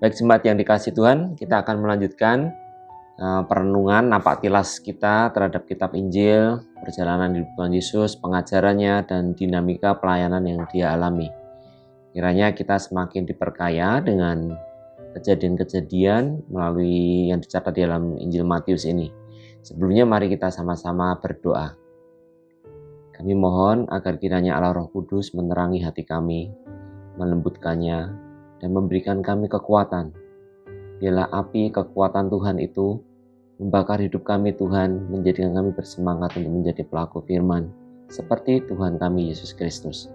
Baik jemaat yang dikasihi Tuhan, kita akan melanjutkan perenungan napak tilas kita terhadap kitab Injil, perjalanan hidup Tuhan Yesus, pengajarannya, dan dinamika pelayanan yang Dia alami. Kiranya kita semakin diperkaya dengan kejadian-kejadian melalui yang dicatat di dalam Injil Matius ini. Sebelumnya mari kita sama-sama berdoa. Kami mohon agar kiranya Allah Roh Kudus menerangi hati kami, melembutkannya, dan memberikan kami kekuatan. Biarlah api kekuatan Tuhan itu membakar hidup kami Tuhan, menjadikan kami bersemangat untuk menjadi pelaku firman, seperti Tuhan kami Yesus Kristus.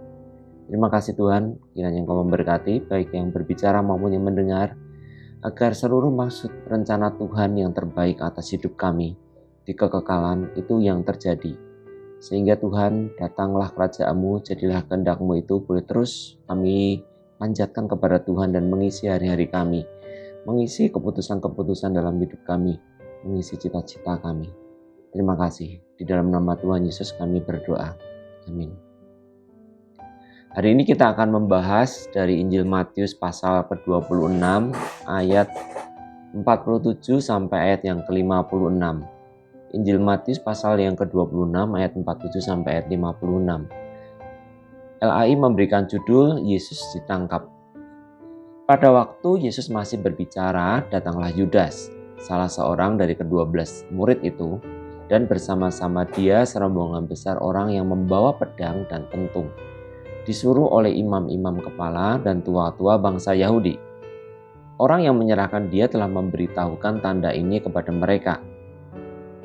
Terima kasih Tuhan, kiranya Engkau memberkati baik yang berbicara maupun yang mendengar, agar seluruh maksud rencana Tuhan yang terbaik atas hidup kami di kekekalan itu yang terjadi. Sehingga Tuhan, datanglah kerajaan-Mu, jadilah kehendak-Mu itu boleh terus kami panjatkan kepada Tuhan dan mengisi hari-hari kami, mengisi keputusan-keputusan dalam hidup kami, mengisi cita-cita kami. Terima kasih. Di dalam nama Tuhan Yesus kami berdoa. Amin. Hari ini kita akan membahas dari Injil Matius pasal ke-26 ayat 47 sampai ayat yang ke-56. Injil Matius pasal yang ke-26 ayat 47 sampai ayat 56. LAI memberikan judul Yesus ditangkap. Pada waktu Yesus masih berbicara, datanglah Yudas, salah seorang dari ke-12 murid itu, dan bersama-sama dia serombongan besar orang yang membawa pedang dan pentung, disuruh oleh imam-imam kepala dan tua-tua bangsa Yahudi. Orang yang menyerahkan dia telah memberitahukan tanda ini kepada mereka.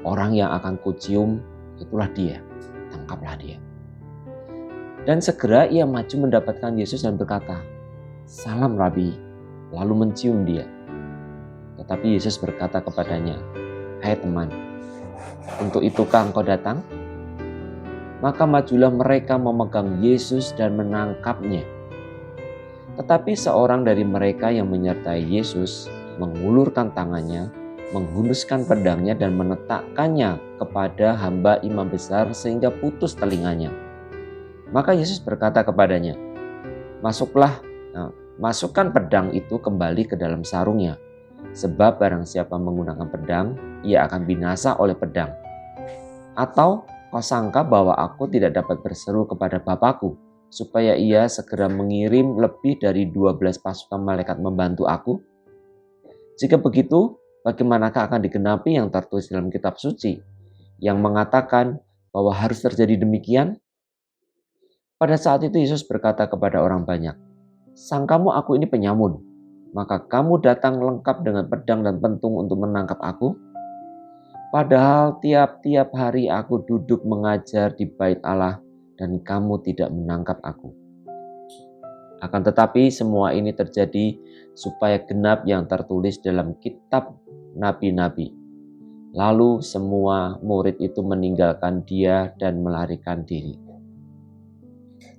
Orang yang akan kucium, itulah dia, tangkaplah dia. Dan segera ia maju mendapatkan Yesus dan berkata, "Salam Rabi," lalu mencium dia. Tetapi Yesus berkata kepadanya, "Hai teman, untuk itukah engkau datang?" Maka majulah mereka memegang Yesus dan menangkapnya. Tetapi seorang dari mereka yang menyertai Yesus mengulurkan tangannya, menghunuskan pedangnya dan meletakkannya kepada hamba imam besar sehingga putus telinganya. Maka Yesus berkata kepadanya, masukkan pedang itu kembali ke dalam sarungnya. Sebab barang siapa menggunakan pedang, ia akan binasa oleh pedang. Atau kau sangka bahwa aku tidak dapat berseru kepada Bapakku, supaya ia segera mengirim lebih dari 12 pasukan malaikat membantu aku? Jika begitu, bagaimanakah akan digenapi yang tertulis dalam kitab suci, yang mengatakan bahwa harus terjadi demikian? Pada saat itu Yesus berkata kepada orang banyak, "Sangkamu aku ini penyamun, maka kamu datang lengkap dengan pedang dan pentung untuk menangkap aku? Padahal tiap-tiap hari aku duduk mengajar di bait Allah dan kamu tidak menangkap aku. Akan tetapi semua ini terjadi supaya genap yang tertulis dalam kitab nabi-nabi." Lalu semua murid itu meninggalkan dia dan melarikan diri.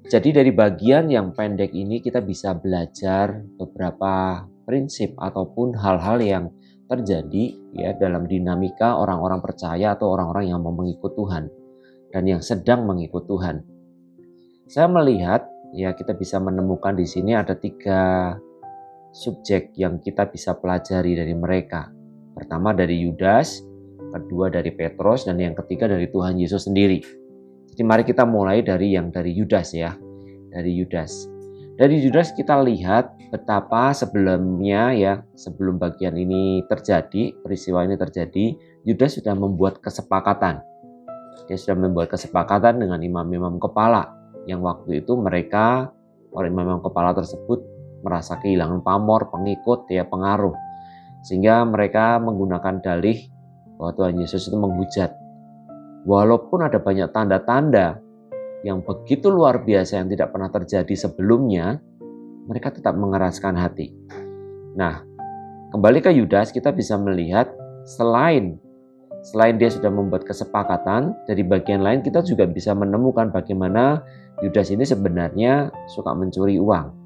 Jadi dari bagian yang pendek ini kita bisa belajar beberapa prinsip ataupun hal-hal yang terjadi ya dalam dinamika orang-orang percaya atau orang-orang yang mau mengikut Tuhan dan yang sedang mengikut Tuhan. Saya melihat ya kita bisa menemukan di sini ada 3 subjek yang kita bisa pelajari dari mereka. Pertama dari Yudas, kedua dari Petrus, dan yang ketiga dari Tuhan Yesus sendiri. Jadi mari kita mulai dari Yudas ya. Dari Yudas kita lihat betapa sebelumnya ya, sebelum bagian ini terjadi, peristiwa ini terjadi, Yudas sudah membuat kesepakatan. Dia sudah membuat kesepakatan dengan imam-imam kepala yang waktu itu mereka, orang imam-imam kepala tersebut merasa kehilangan pamor, pengikut, ya pengaruh. Sehingga mereka menggunakan dalih bahwa Tuhan Yesus itu menghujat. Walaupun ada banyak tanda-tanda yang begitu luar biasa yang tidak pernah terjadi sebelumnya, mereka tetap mengeraskan hati. Nah, kembali ke Yudas, kita bisa melihat selain dia sudah membuat kesepakatan, dari bagian lain kita juga bisa menemukan bagaimana Yudas ini sebenarnya suka mencuri uang.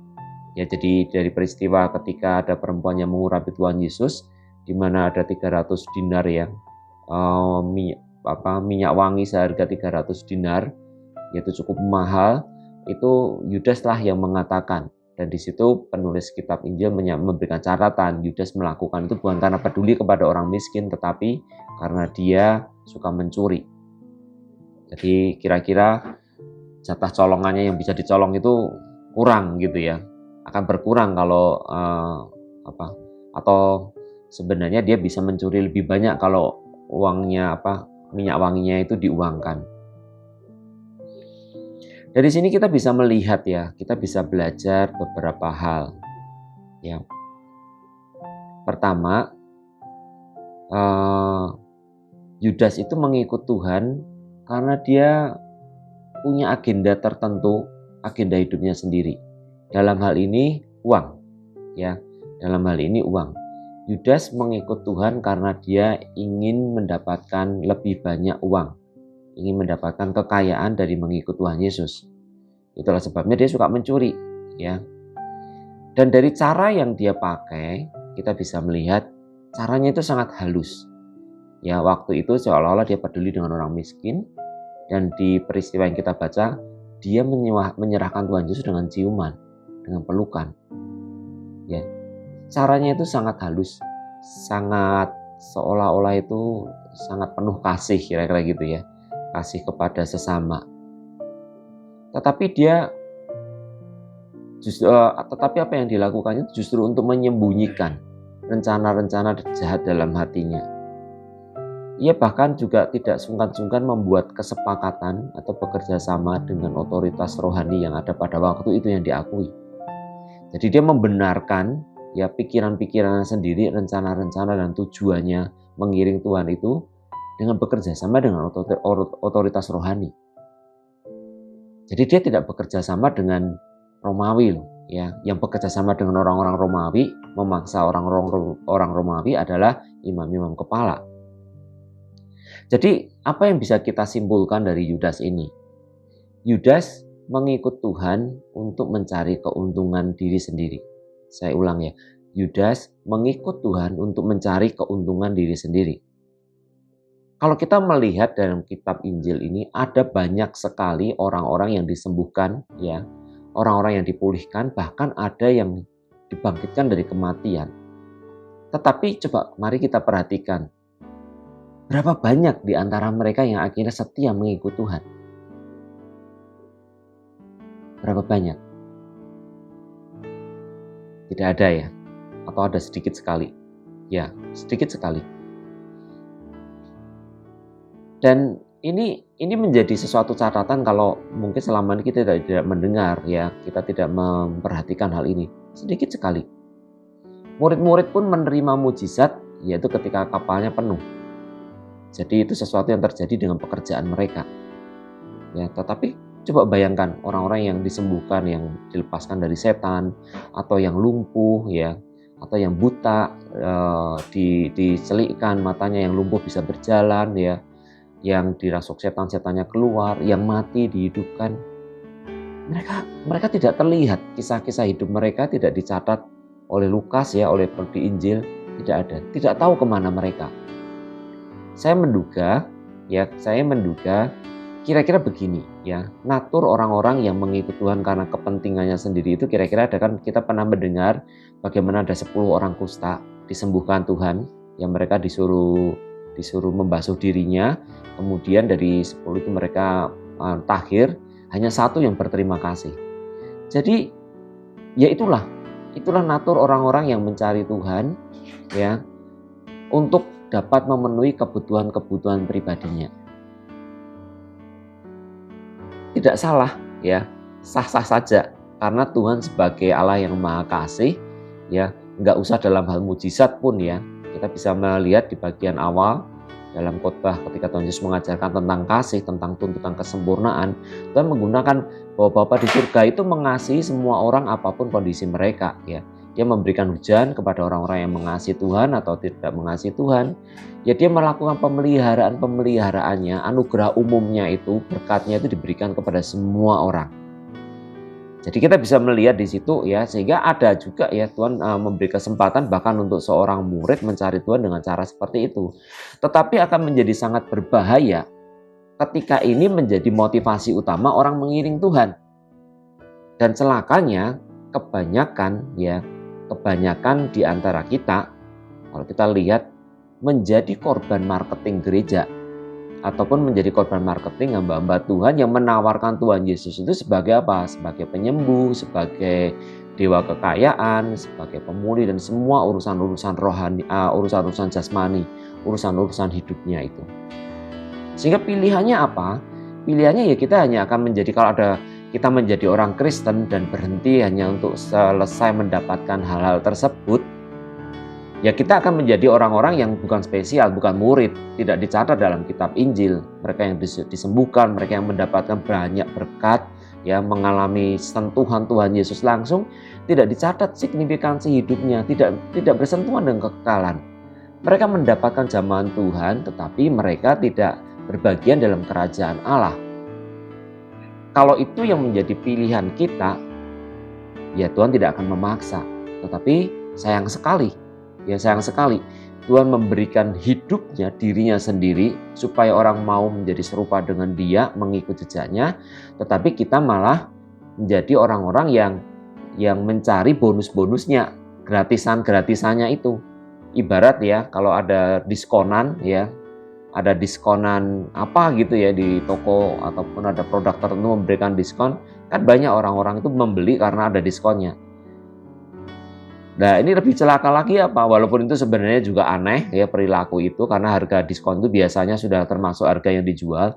Ya, jadi dari peristiwa ketika ada perempuan yang mengurapi Tuhan Yesus, di mana ada 300 dinar ya, minyak wangi seharga 300 dinar, yaitu cukup mahal, itu Yudas lah yang mengatakan Dan di situ penulis kitab Injil memberikan catatan, Yudas melakukan itu bukan karena peduli kepada orang miskin, tetapi karena dia suka mencuri. Jadi kira-kira jatah colongannya yang bisa dicolong itu kurang gitu ya, akan berkurang kalau atau sebenarnya dia bisa mencuri lebih banyak kalau uangnya minyak wanginya itu diuangkan. Dari sini kita bisa melihat ya, kita bisa belajar beberapa hal. Ya. Pertama, Yudas itu mengikut Tuhan karena dia punya agenda tertentu, agenda hidupnya sendiri. Dalam hal ini uang, ya. Dalam hal ini uang. Yudas mengikut Tuhan karena dia ingin mendapatkan lebih banyak uang, ingin mendapatkan kekayaan dari mengikut Tuhan Yesus. Itulah sebabnya dia suka mencuri, ya. Dan dari cara yang dia pakai, kita bisa melihat caranya itu sangat halus. Ya, waktu itu seolah-olah dia peduli dengan orang miskin, dan di peristiwa yang kita baca, dia menyerahkan Tuhan Yesus dengan ciuman, dengan pelukan. Ya. Caranya itu sangat halus, sangat seolah-olah itu sangat penuh kasih, kira-kira gitu ya. Kasih kepada sesama. Tetapi apa yang dilakukannya justru untuk menyembunyikan rencana-rencana jahat dalam hatinya. Ia bahkan juga tidak sungkan-sungkan membuat kesepakatan atau bekerja sama dengan otoritas rohani yang ada pada waktu itu yang diakui. Jadi dia membenarkan ya pikiran-pikirannya sendiri, rencana-rencana dan tujuannya mengiring Tuhan itu dengan bekerja sama dengan otoritas rohani. Jadi dia tidak bekerja sama dengan Romawi ya. Yang bekerja sama dengan orang-orang Romawi, memaksa orang Romawi adalah imam-imam kepala. Jadi apa yang bisa kita simpulkan dari Yudas ini? Yudas mengikut Tuhan untuk mencari keuntungan diri sendiri. Saya ulang ya, Yudas mengikut Tuhan untuk mencari keuntungan diri sendiri. Kalau kita melihat dalam kitab Injil ini ada banyak sekali orang-orang yang disembuhkan, ya, orang-orang yang dipulihkan, bahkan ada yang dibangkitkan dari kematian. Tetapi coba mari kita perhatikan, berapa banyak di antara mereka yang akhirnya setia mengikut Tuhan? Berapa banyak? Tidak ada ya? Atau ada sedikit sekali? Ya, sedikit sekali. Dan ini menjadi sesuatu catatan kalau mungkin selama ini kita tidak mendengar ya, kita tidak memperhatikan hal ini. Sedikit sekali. Murid-murid pun menerima mujizat yaitu ketika kapalnya penuh. Jadi itu sesuatu yang terjadi dengan pekerjaan mereka. Ya, tetapi coba bayangkan orang-orang yang disembuhkan, yang dilepaskan dari setan, atau yang lumpuh ya, atau yang buta dicelikkan matanya, yang lumpuh bisa berjalan ya, yang dirasuk setan-setannya keluar, yang mati dihidupkan. Mereka tidak terlihat, kisah-kisah hidup mereka tidak dicatat oleh Lukas ya, oleh di Injil, tidak ada. Tidak tahu kemana mereka. Saya menduga kira-kira begini ya, natur orang-orang yang mengikut Tuhan karena kepentingannya sendiri itu kira-kira ada kan, kita pernah mendengar bagaimana ada 10 orang kusta disembuhkan Tuhan, yang mereka disuruh membasuh dirinya, kemudian dari 10 itu mereka tahir, hanya 1 yang berterima kasih. Jadi ya itulah natur orang-orang yang mencari Tuhan ya, untuk dapat memenuhi kebutuhan-kebutuhan pribadinya. Tidak salah ya, sah-sah saja, karena Tuhan sebagai Allah yang Maha Kasih ya, nggak usah dalam hal mujizat pun ya. Kita bisa melihat di bagian awal dalam khotbah ketika Tuhan Yesus mengajarkan tentang kasih, tentang tuntutan kesempurnaan, Tuhan menggunakan bahwa Bapa di surga itu mengasihi semua orang apapun kondisi mereka ya. Dia memberikan hujan kepada orang-orang yang mengasihi Tuhan atau tidak mengasihi Tuhan. Ya dia melakukan pemeliharaannya, anugerah umumnya itu, berkatnya itu diberikan kepada semua orang. Jadi kita bisa melihat di situ ya, sehingga ada juga ya Tuhan memberi kesempatan bahkan untuk seorang murid mencari Tuhan dengan cara seperti itu. Tetapi akan menjadi sangat berbahaya ketika ini menjadi motivasi utama orang mengiring Tuhan. Dan celakanya kebanyakan di antara kita, kalau kita lihat, menjadi korban marketing gereja ataupun menjadi korban marketing hamba-hamba Tuhan yang menawarkan Tuhan Yesus itu sebagai apa? Sebagai penyembuh, sebagai dewa kekayaan, sebagai pemulih dan semua urusan-urusan rohani, urusan-urusan jasmani, urusan-urusan hidupnya itu. Sehingga pilihannya apa? Pilihannya ya kita hanya akan menjadi, kalau ada kita menjadi orang Kristen dan berhenti hanya untuk selesai mendapatkan hal-hal tersebut, ya kita akan menjadi orang-orang yang bukan spesial, bukan murid, tidak dicatat dalam kitab Injil. Mereka yang disembuhkan, mereka yang mendapatkan banyak berkat, ya mengalami sentuhan Tuhan Yesus langsung, tidak dicatat signifikansi hidupnya, tidak bersentuhan dengan kekekalan. Mereka mendapatkan jamaan Tuhan, tetapi mereka tidak berbagian dalam kerajaan Allah. Kalau itu yang menjadi pilihan kita, ya Tuhan tidak akan memaksa. Tetapi sayang sekali, Tuhan memberikan hidupnya, dirinya sendiri, supaya orang mau menjadi serupa dengan Dia, mengikut jejaknya. Tetapi kita malah menjadi orang-orang yang mencari bonus-bonusnya, gratisannya itu. Ibarat ya, kalau ada diskonan ya, ada diskonan apa gitu ya di toko ataupun ada produk tertentu memberikan diskon, kan banyak orang-orang itu membeli karena ada diskonnya. Nah, ini lebih celaka lagi apa? Walaupun itu sebenarnya juga aneh ya perilaku itu, karena harga diskon itu biasanya sudah termasuk harga yang dijual.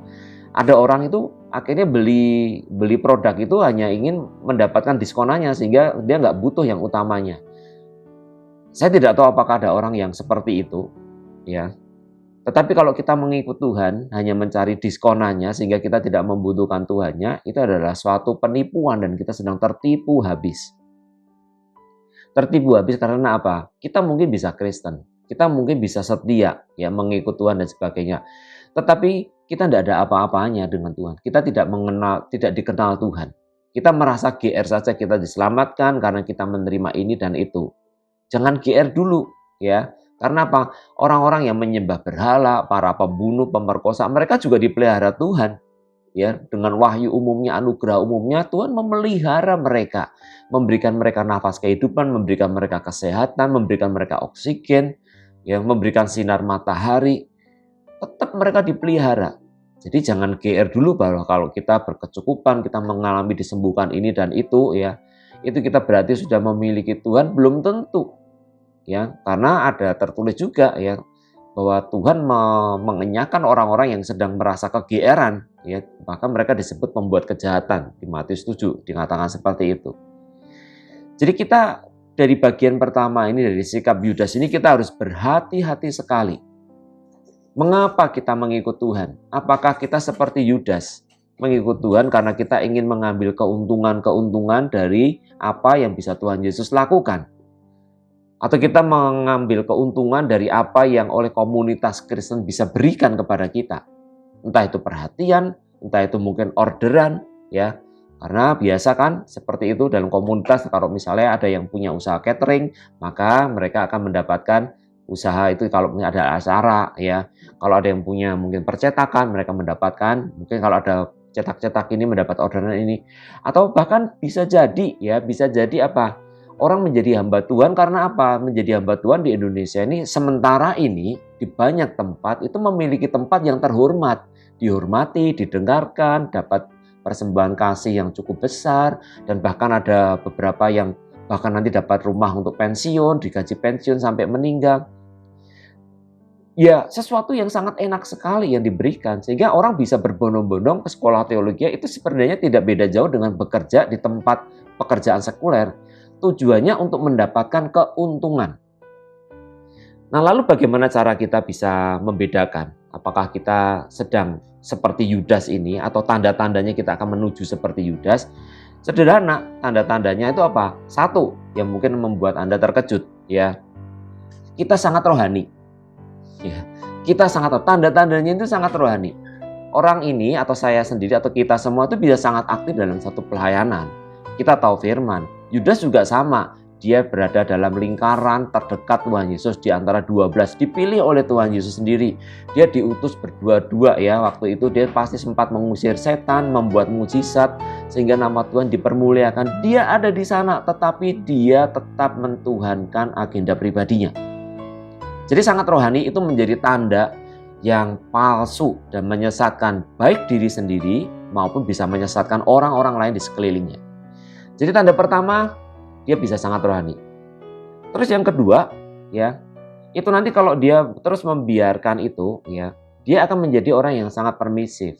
Ada orang itu akhirnya beli produk itu hanya ingin mendapatkan diskonannya sehingga dia nggak butuh yang utamanya. Saya tidak tahu apakah ada orang yang seperti itu, ya. Tetapi kalau kita mengikut Tuhan, hanya mencari diskonannya sehingga kita tidak membutuhkan Tuhannya, itu adalah suatu penipuan dan kita sedang tertipu habis. Tertipu habis karena apa? Kita mungkin bisa Kristen, kita mungkin bisa setia, ya mengikut Tuhan dan sebagainya. Tetapi kita tidak ada apa-apanya dengan Tuhan. Kita tidak dikenal Tuhan. Kita merasa GR saja, kita diselamatkan karena kita menerima ini dan itu. Jangan GR dulu, ya. Karena apa? Orang-orang yang menyembah berhala, para pembunuh, pemerkosa, mereka juga dipelihara Tuhan. Ya, dengan wahyu umumnya, anugerah umumnya, Tuhan memelihara mereka, memberikan mereka nafas kehidupan, memberikan mereka kesehatan, memberikan mereka oksigen, ya, memberikan sinar matahari. Tetap mereka dipelihara. Jadi jangan GR dulu bahwa kalau kita berkecukupan, kita mengalami disembuhkan ini dan itu, ya, itu kita berarti sudah memiliki Tuhan, belum tentu. Ya, karena ada tertulis juga ya bahwa Tuhan mengenyahkan orang-orang yang sedang merasa kegeeran, ya, bahkan mereka disebut pembuat kejahatan. Di Matius 7 dikatakan seperti itu. Jadi kita dari bagian pertama ini, dari sikap Yudas ini, kita harus berhati-hati sekali. Mengapa kita mengikut Tuhan? Apakah kita seperti Yudas mengikut Tuhan karena kita ingin mengambil keuntungan dari apa yang bisa Tuhan Yesus lakukan? Atau kita mengambil keuntungan dari apa yang oleh komunitas Kristen bisa berikan kepada kita. Entah itu perhatian, entah itu mungkin orderan, ya. Karena biasa kan seperti itu dalam komunitas, kalau misalnya ada yang punya usaha catering, maka mereka akan mendapatkan usaha itu kalau ada acara, ya. Kalau ada yang punya mungkin percetakan, mereka mendapatkan, mungkin kalau ada cetak-cetak ini mendapat orderan ini. Atau bahkan bisa jadi apa? Orang menjadi hamba Tuhan karena apa? Menjadi hamba Tuhan di Indonesia ini sementara ini di banyak tempat itu memiliki tempat yang terhormat, dihormati, didengarkan, dapat persembahan kasih yang cukup besar, dan bahkan ada beberapa yang bahkan nanti dapat rumah untuk pensiun, digaji pensiun sampai meninggal. Ya, sesuatu yang sangat enak sekali yang diberikan sehingga orang bisa berbondong-bondong ke sekolah teologi. Itu sebenarnya tidak beda jauh dengan bekerja di tempat pekerjaan sekuler. Tujuannya untuk mendapatkan keuntungan. Nah, lalu bagaimana cara kita bisa membedakan? Apakah kita sedang seperti Yudas ini atau tanda-tandanya kita akan menuju seperti Yudas? Sederhana, tanda-tandanya itu apa? Satu, yang mungkin membuat Anda terkejut, ya. Kita sangat rohani. Ya, kita sangat, tanda-tandanya itu sangat rohani. Orang ini atau saya sendiri atau kita semua itu bisa sangat aktif dalam satu pelayanan. Kita tahu firman. Yudas juga sama, dia berada dalam lingkaran terdekat Tuhan Yesus di antara 12, dipilih oleh Tuhan Yesus sendiri. Dia diutus berdua-dua ya. Waktu itu dia pasti sempat mengusir setan, membuat mukjizat sehingga nama Tuhan dipermuliakan. Dia ada di sana, tetapi dia tetap mentuhankan agenda pribadinya. Jadi sangat rohani itu menjadi tanda yang palsu dan menyesatkan baik diri sendiri maupun bisa menyesatkan orang-orang lain di sekelilingnya. Jadi tanda pertama, dia bisa sangat rohani. Terus yang kedua, ya, itu nanti kalau dia terus membiarkan itu, ya, dia akan menjadi orang yang sangat permisif.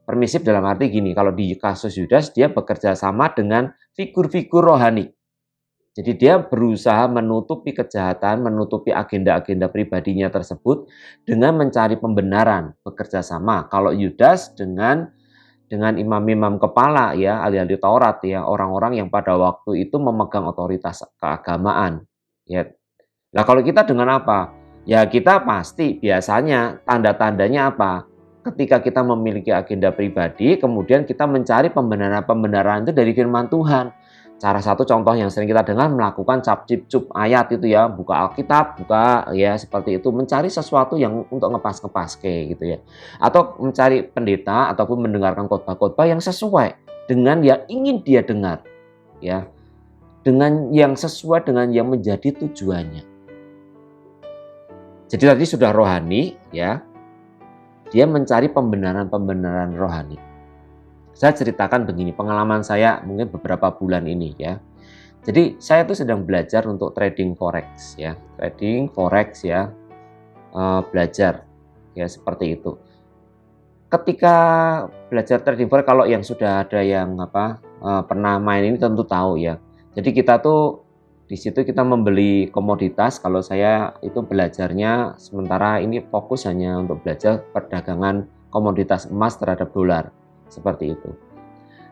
Permisif dalam arti gini, kalau di kasus Yudas dia bekerja sama dengan figur-figur rohani. Jadi dia berusaha menutupi kejahatan, menutupi agenda-agenda pribadinya tersebut dengan mencari pembenaran, bekerja sama. Kalau Yudas dengan imam-imam kepala ya, ahli-ahli Taurat ya, orang-orang yang pada waktu itu memegang otoritas keagamaan. Ya. Nah, kalau kita dengan apa? Ya kita pasti biasanya tanda-tandanya apa? Ketika kita memiliki agenda pribadi, kemudian kita mencari pembenaran-pembenaran itu dari firman Tuhan. Cara satu contoh yang sering kita dengar melakukan cap-cip-cup ayat itu ya, buka Alkitab, buka ya seperti itu, mencari sesuatu yang untuk ngepas-ngepas gitu ya. Atau mencari pendeta ataupun mendengarkan khotbah-khotbah yang sesuai dengan yang ingin dia dengar ya. Dengan yang sesuai dengan yang menjadi tujuannya. Jadi tadi sudah rohani ya. Dia mencari pembenaran-pembenaran rohani. Saya ceritakan begini, pengalaman saya mungkin beberapa bulan ini ya. Jadi saya tuh sedang belajar untuk trading forex ya, belajar ya seperti itu. Ketika belajar trading forex, kalau yang sudah ada yang pernah main ini tentu tahu ya. Jadi kita tuh di situ kita membeli komoditas. Kalau saya itu belajarnya sementara ini fokus hanya untuk belajar perdagangan komoditas emas terhadap dolar. Seperti itu.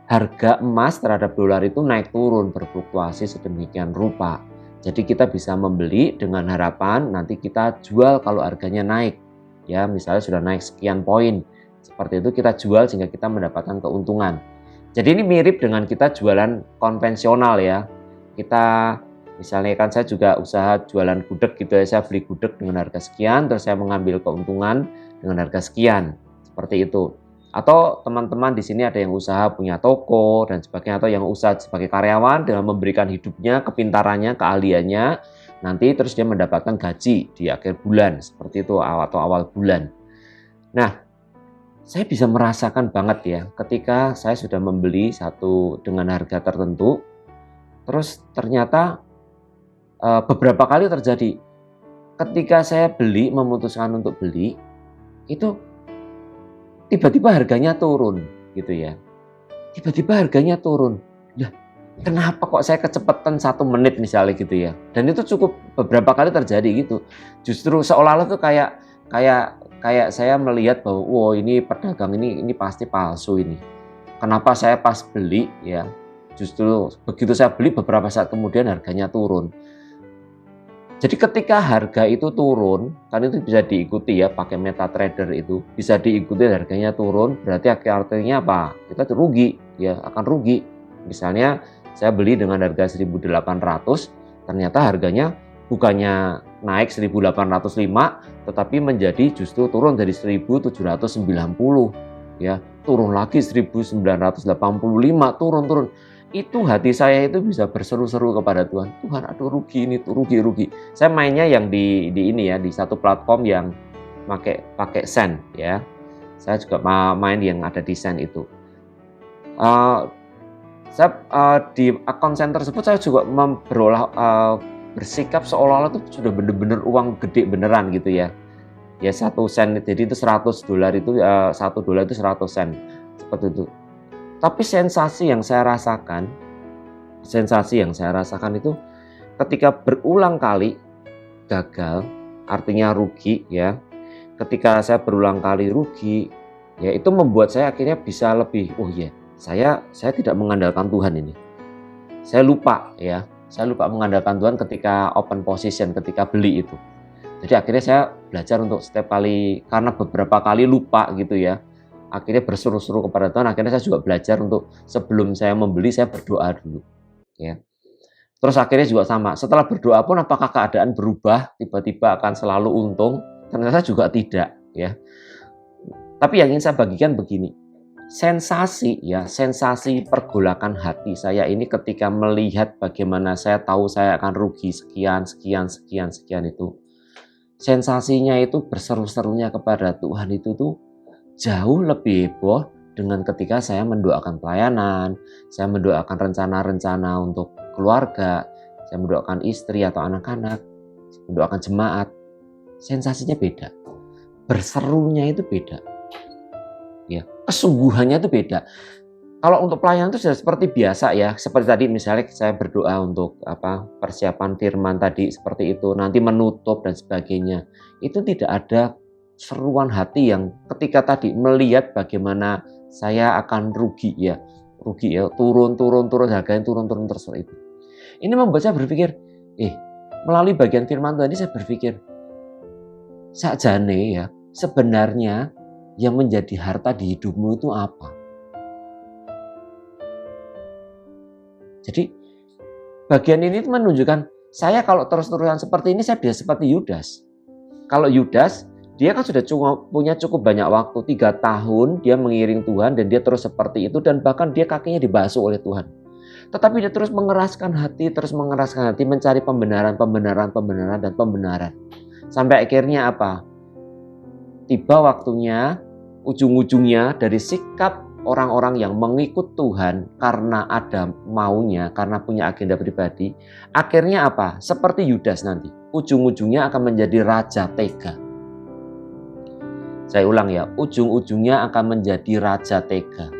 Harga emas terhadap dolar itu naik turun, berfluktuasi sedemikian rupa. Jadi kita bisa membeli dengan harapan nanti kita jual kalau harganya naik. Ya, misalnya sudah naik sekian poin. Seperti itu kita jual sehingga kita mendapatkan keuntungan. Jadi ini mirip dengan kita jualan konvensional ya. Kita misalnya kan saya juga usaha jualan gudeg gitu ya. Saya beli gudeg dengan harga sekian, terus saya mengambil keuntungan dengan harga sekian. Seperti itu. Atau teman-teman di sini ada yang usaha punya toko dan sebagainya, atau yang usaha sebagai karyawan dengan memberikan hidupnya, kepintarannya, keahliannya, nanti terus dia mendapatkan gaji di akhir bulan seperti itu atau awal bulan. Nah, saya bisa merasakan banget ya ketika saya sudah membeli satu dengan harga tertentu, terus ternyata beberapa kali terjadi ketika saya memutuskan untuk beli itu tiba-tiba harganya turun gitu ya. Tiba-tiba harganya turun. Lah, kenapa kok saya kecepatan 1 menit misalnya gitu ya. Dan itu cukup beberapa kali terjadi gitu. Justru seolah-olah tuh kayak saya melihat bahwa wow ini pedagang ini pasti palsu ini. Kenapa saya pas beli ya. Justru begitu saya beli beberapa saat kemudian harganya turun. Jadi ketika harga itu turun, kan itu bisa diikuti ya pakai MetaTrader itu, bisa diikuti harganya turun, berarti artinya apa? Kita rugi, ya akan rugi. Misalnya saya beli dengan harga 1.800, ternyata harganya bukannya naik 1.805, tetapi menjadi justru turun dari 1.790, ya turun lagi 1.985, turun. Itu hati saya itu bisa berseru-seru kepada Tuhan. Tuhan, aduh rugi ini, tuh rugi. Saya mainnya yang di ini ya, di satu platform yang pakai sen ya. Saya juga main yang ada di sen itu. Di akun sen tersebut saya juga bersikap seolah-olah itu sudah benar-benar uang gede beneran gitu ya. Ya 1 sen, jadi itu $100 itu $1 itu 100 sen seperti itu. Tapi sensasi yang saya rasakan itu ketika berulang kali gagal, artinya rugi ya. Ketika saya berulang kali rugi, ya itu membuat saya akhirnya bisa lebih, oh iya, saya tidak mengandalkan Tuhan ini. Saya lupa mengandalkan Tuhan ketika open position, ketika beli itu. Jadi akhirnya saya belajar untuk setiap kali, karena beberapa kali lupa gitu ya. Akhirnya berseru-seru kepada Tuhan. Akhirnya saya juga belajar untuk sebelum saya membeli saya berdoa dulu ya. Terus akhirnya juga sama, setelah berdoa pun apakah keadaan berubah, tiba-tiba akan selalu untung? Ternyata juga tidak, ya. Tapi yang ingin saya bagikan begini, sensasi pergolakan hati saya ini ketika melihat bagaimana saya tahu saya akan rugi sekian, sekian, sekian, sekian itu. Sensasinya itu berseru-serunya kepada Tuhan itu tuh jauh lebih heboh dengan ketika saya mendoakan pelayanan, saya mendoakan rencana-rencana untuk keluarga, saya mendoakan istri atau anak-anak, mendoakan jemaat. Sensasinya beda, berserunya itu beda, ya, kesungguhannya itu beda. Kalau untuk pelayanan itu sudah seperti biasa ya, seperti tadi misalnya saya berdoa untuk persiapan firman tadi seperti itu, nanti menutup dan sebagainya. Itu tidak ada seruan hati yang ketika tadi melihat bagaimana saya akan rugi ya, turun harganya turun terus itu. Ini membuat saya berpikir, melalui bagian firman tadi saya berpikir, sakjane ya, sebenarnya yang menjadi harta di hidupmu itu apa? Jadi bagian ini menunjukkan saya kalau terus-terusan seperti ini saya bisa seperti Yudas. Kalau Yudas dia kan sudah punya cukup banyak waktu, 3 tahun dia mengiring Tuhan dan dia terus seperti itu dan bahkan dia kakinya dibasuh oleh Tuhan. Tetapi dia terus mengeraskan hati, mencari pembenaran dan pembenaran. Sampai akhirnya apa? Tiba waktunya, ujung-ujungnya dari sikap orang-orang yang mengikut Tuhan karena ada maunya, karena punya agenda pribadi, akhirnya apa? Seperti Yudas nanti, ujung-ujungnya akan menjadi raja tega. Saya ulang ya, ujung-ujungnya akan menjadi raja tega.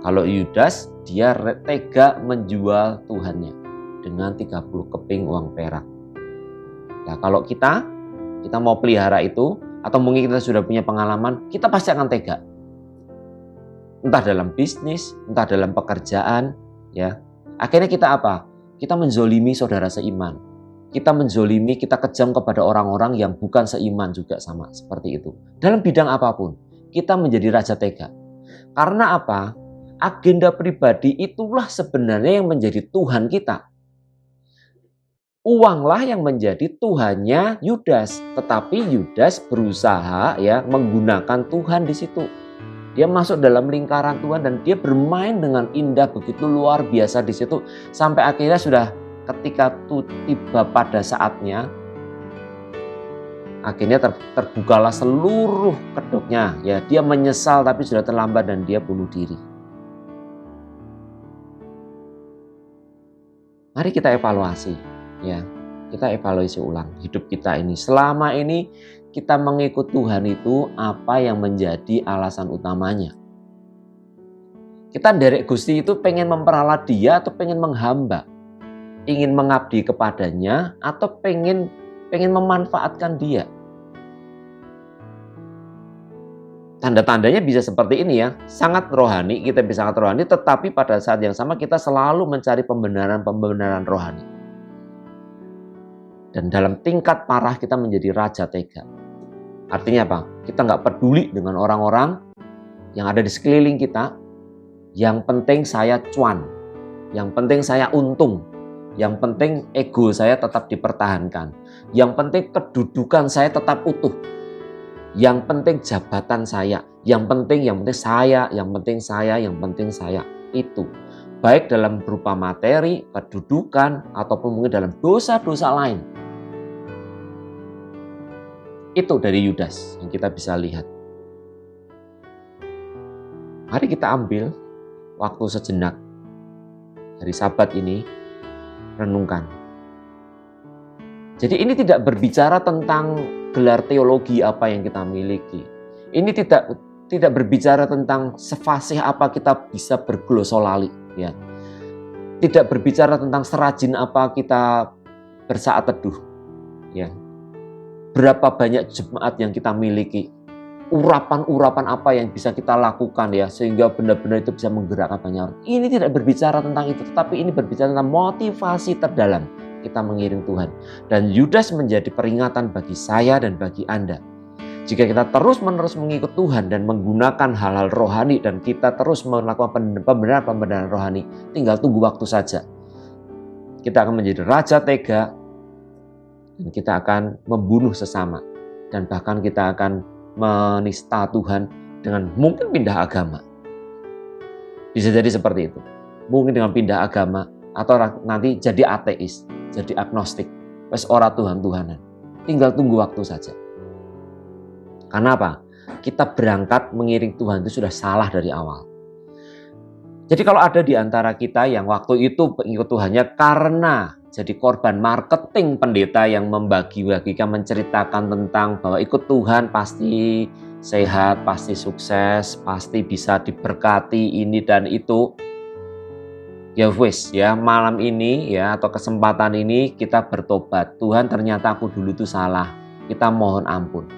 Kalau Yudas, dia tega menjual Tuhannya dengan 30 keping uang perak. Nah, kalau kita mau pelihara itu, atau mungkin kita sudah punya pengalaman, kita pasti akan tega. Entah dalam bisnis, entah dalam pekerjaan, ya. Akhirnya kita apa? Kita menzolimi saudara seiman. Kita menzolimi, kita kejam kepada orang-orang yang bukan seiman juga sama, seperti itu. Dalam bidang apapun, kita menjadi raja tega. Karena apa? Agenda pribadi itulah sebenarnya yang menjadi Tuhan kita. Uanglah yang menjadi Tuhannya Yudas, tetapi Yudas berusaha ya menggunakan Tuhan di situ. Dia masuk dalam lingkaran Tuhan dan dia bermain dengan indah begitu luar biasa di situ sampai akhirnya sudah ketika tiba pada saatnya akhirnya terbukalah seluruh kedoknya ya, dia menyesal tapi sudah terlambat dan dia bunuh diri. Mari kita evaluasi ya. Kita evaluasi ulang hidup kita ini. Selama ini kita mengikut Tuhan itu apa yang menjadi alasan utamanya? Kita nderek Gusti itu pengen memperalat dia atau pengen menghamba? Ingin mengabdi kepadanya atau pengen memanfaatkan dia? Tanda-tandanya bisa seperti ini ya, sangat rohani, kita bisa sangat rohani, tetapi pada saat yang sama kita selalu mencari pembenaran rohani. Dan dalam tingkat parah kita menjadi raja tega. Artinya apa? Kita nggak peduli dengan orang-orang yang ada di sekeliling kita. Yang penting saya cuan, yang penting saya untung, yang penting ego saya tetap dipertahankan, yang penting kedudukan saya tetap utuh. Yang penting jabatan saya, yang penting saya, itu. Baik dalam berupa materi, kedudukan, ataupun mungkin dalam dosa-dosa lain. Itu dari Yudas yang kita bisa lihat. Mari kita ambil waktu sejenak hari Sabat ini, renungkan. Jadi ini tidak berbicara tentang gelar teologi apa yang kita miliki. Ini tidak berbicara tentang sefasih apa kita bisa berglosolali, ya. Tidak berbicara tentang serajin apa kita bersaat teduh, ya. Berapa banyak jemaat yang kita miliki, urapan-urapan apa yang bisa kita lakukan ya sehingga benar-benar itu bisa menggerakkan banyak orang. Ini tidak berbicara tentang itu, tetapi ini berbicara tentang motivasi terdalam kita mengiring Tuhan. Dan Yudas menjadi peringatan bagi saya dan bagi Anda. Jika kita terus-menerus mengikut Tuhan dan menggunakan hal-hal rohani dan kita terus melakukan pembenaran rohani, tinggal tunggu waktu saja. kita akan menjadi raja tega, dan kita akan membunuh sesama, dan bahkan kita akan menista Tuhan dengan mungkin pindah agama. Bisa jadi seperti itu. Mungkin dengan pindah agama, atau nanti jadi ateis, jadi agnostik, wes ora Tuhan-Tuhanan. Tinggal tunggu waktu saja. Karena apa? Kita berangkat mengiring Tuhan itu sudah salah dari awal. Jadi kalau ada di antara kita yang waktu itu pengikut Tuhannya karena jadi korban marketing pendeta yang membagi-bagikan, menceritakan tentang bahwa ikut Tuhan pasti sehat, pasti sukses, pasti bisa diberkati ini dan itu. Ya wis ya, malam ini ya atau kesempatan ini kita bertobat. Tuhan, ternyata aku dulu itu salah. Kita mohon ampun.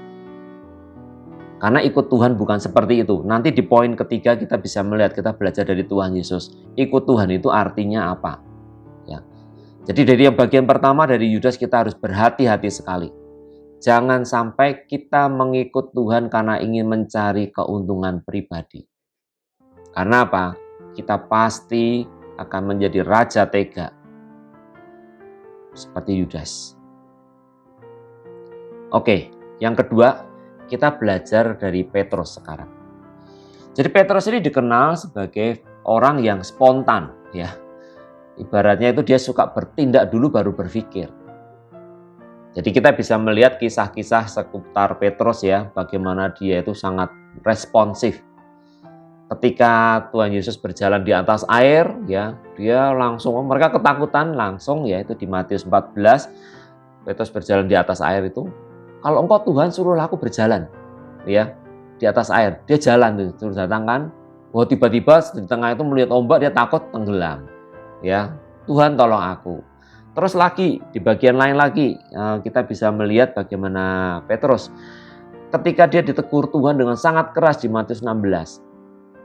Karena ikut Tuhan bukan seperti itu. Nanti di poin ketiga kita bisa melihat, kita belajar dari Tuhan Yesus. Ikut Tuhan itu artinya apa? Ya. Jadi dari yang bagian pertama dari Yudas kita harus berhati-hati sekali. Jangan sampai kita mengikut Tuhan karena ingin mencari keuntungan pribadi. Karena apa? Kita pasti akan menjadi raja tega. Seperti Yudas. Oke, yang kedua, kita belajar dari Petrus sekarang. Jadi Petrus ini dikenal sebagai orang yang spontan, ya. Ibaratnya itu dia suka bertindak dulu baru berpikir. Jadi kita bisa melihat kisah-kisah seputar Petrus ya, bagaimana dia itu sangat responsif. Ketika Tuhan Yesus berjalan di atas air, ya, dia langsung, mereka ketakutan langsung, ya, itu di Matius 14, Petrus berjalan di atas air itu. Kalau engkau Tuhan suruhlah aku berjalan, ya, di atas air. Dia jalan tuh, terus datang kan. Wah, tiba-tiba di tengah itu melihat ombak, dia takut tenggelam. Ya, Tuhan tolong aku. Terus lagi di bagian lain lagi kita bisa melihat bagaimana Petrus ketika dia ditegur Tuhan dengan sangat keras di Matius 16.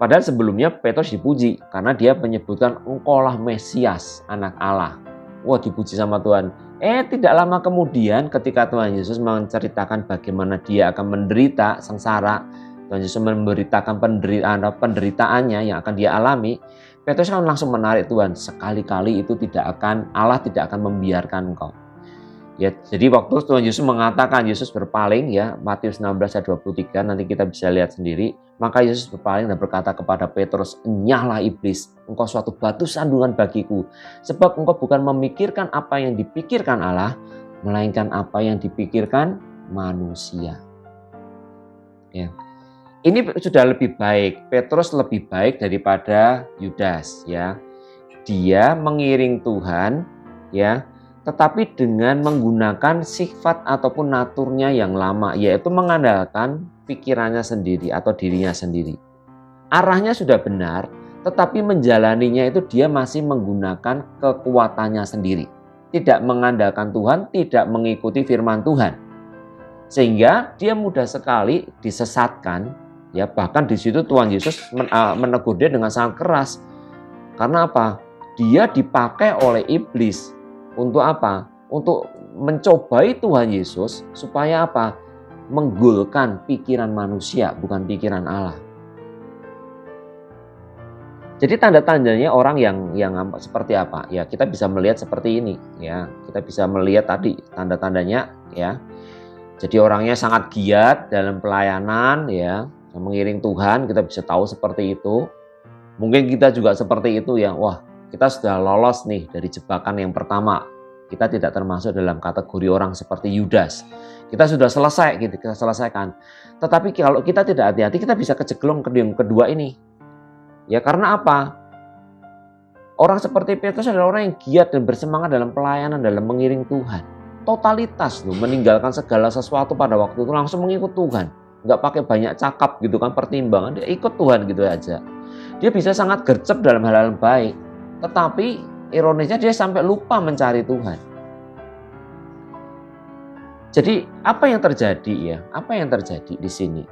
Padahal sebelumnya Petrus dipuji karena dia menyebutkan engkaulah Mesias, anak Allah. Wah, dipuji sama Tuhan. Tidak lama kemudian ketika Tuhan Yesus menceritakan bagaimana dia akan menderita sengsara, Tuhan Yesus memberitakan penderitaannya yang akan dia alami, Petrus kan langsung menarik Tuhan. Sekali-kali itu Allah tidak akan membiarkan engkau. Ya, jadi waktu Tuhan Yesus mengatakan, Yesus berpaling ya, Matius 16 ayat 23, nanti kita bisa lihat sendiri. Maka Yesus berpaling dan berkata kepada Petrus, "Enyahlah iblis, engkau suatu batu sandungan bagiku, sebab engkau bukan memikirkan apa yang dipikirkan Allah, melainkan apa yang dipikirkan manusia." Ya. Ini sudah lebih baik, Petrus lebih baik daripada Yudas ya. Dia mengiring Tuhan ya, tetapi dengan menggunakan sifat ataupun naturnya yang lama, yaitu mengandalkan pikirannya sendiri atau dirinya sendiri. Arahnya sudah benar, tetapi menjalaninya itu dia masih menggunakan kekuatannya sendiri. Tidak mengandalkan Tuhan, tidak mengikuti firman Tuhan. Sehingga dia mudah sekali disesatkan, ya, bahkan di situ Tuhan Yesus menegur dia dengan sangat keras. Karena apa? Dia dipakai oleh iblis. Untuk apa? Untuk mencobai Tuhan Yesus supaya apa? Menggolkan pikiran manusia, bukan pikiran Allah. Jadi tanda-tandanya orang yang seperti apa? Ya, kita bisa melihat seperti ini, ya. Kita bisa melihat tadi tanda-tandanya, ya. Jadi orangnya sangat giat dalam pelayanan, ya, mengiring Tuhan, kita bisa tahu seperti itu. Mungkin kita juga seperti itu ya. Wah, kita sudah lolos nih dari jebakan yang pertama. Kita tidak termasuk dalam kategori orang seperti Yudas. Kita sudah selesai, gitu, kita selesaikan. Tetapi kalau kita tidak hati-hati, kita bisa kejeglong ke yang kedua ini. Ya, karena apa? Orang seperti Petrus adalah orang yang giat dan bersemangat dalam pelayanan, dalam mengiring Tuhan. Totalitas loh, meninggalkan segala sesuatu pada waktu itu langsung mengikut Tuhan. Nggak pakai banyak cakap gitu kan, pertimbangan, dia ikut Tuhan gitu aja. Dia bisa sangat gercep dalam hal-hal baik, tetapi ironisnya dia sampai lupa mencari Tuhan. Jadi apa yang terjadi ya? Apa yang terjadi di sini?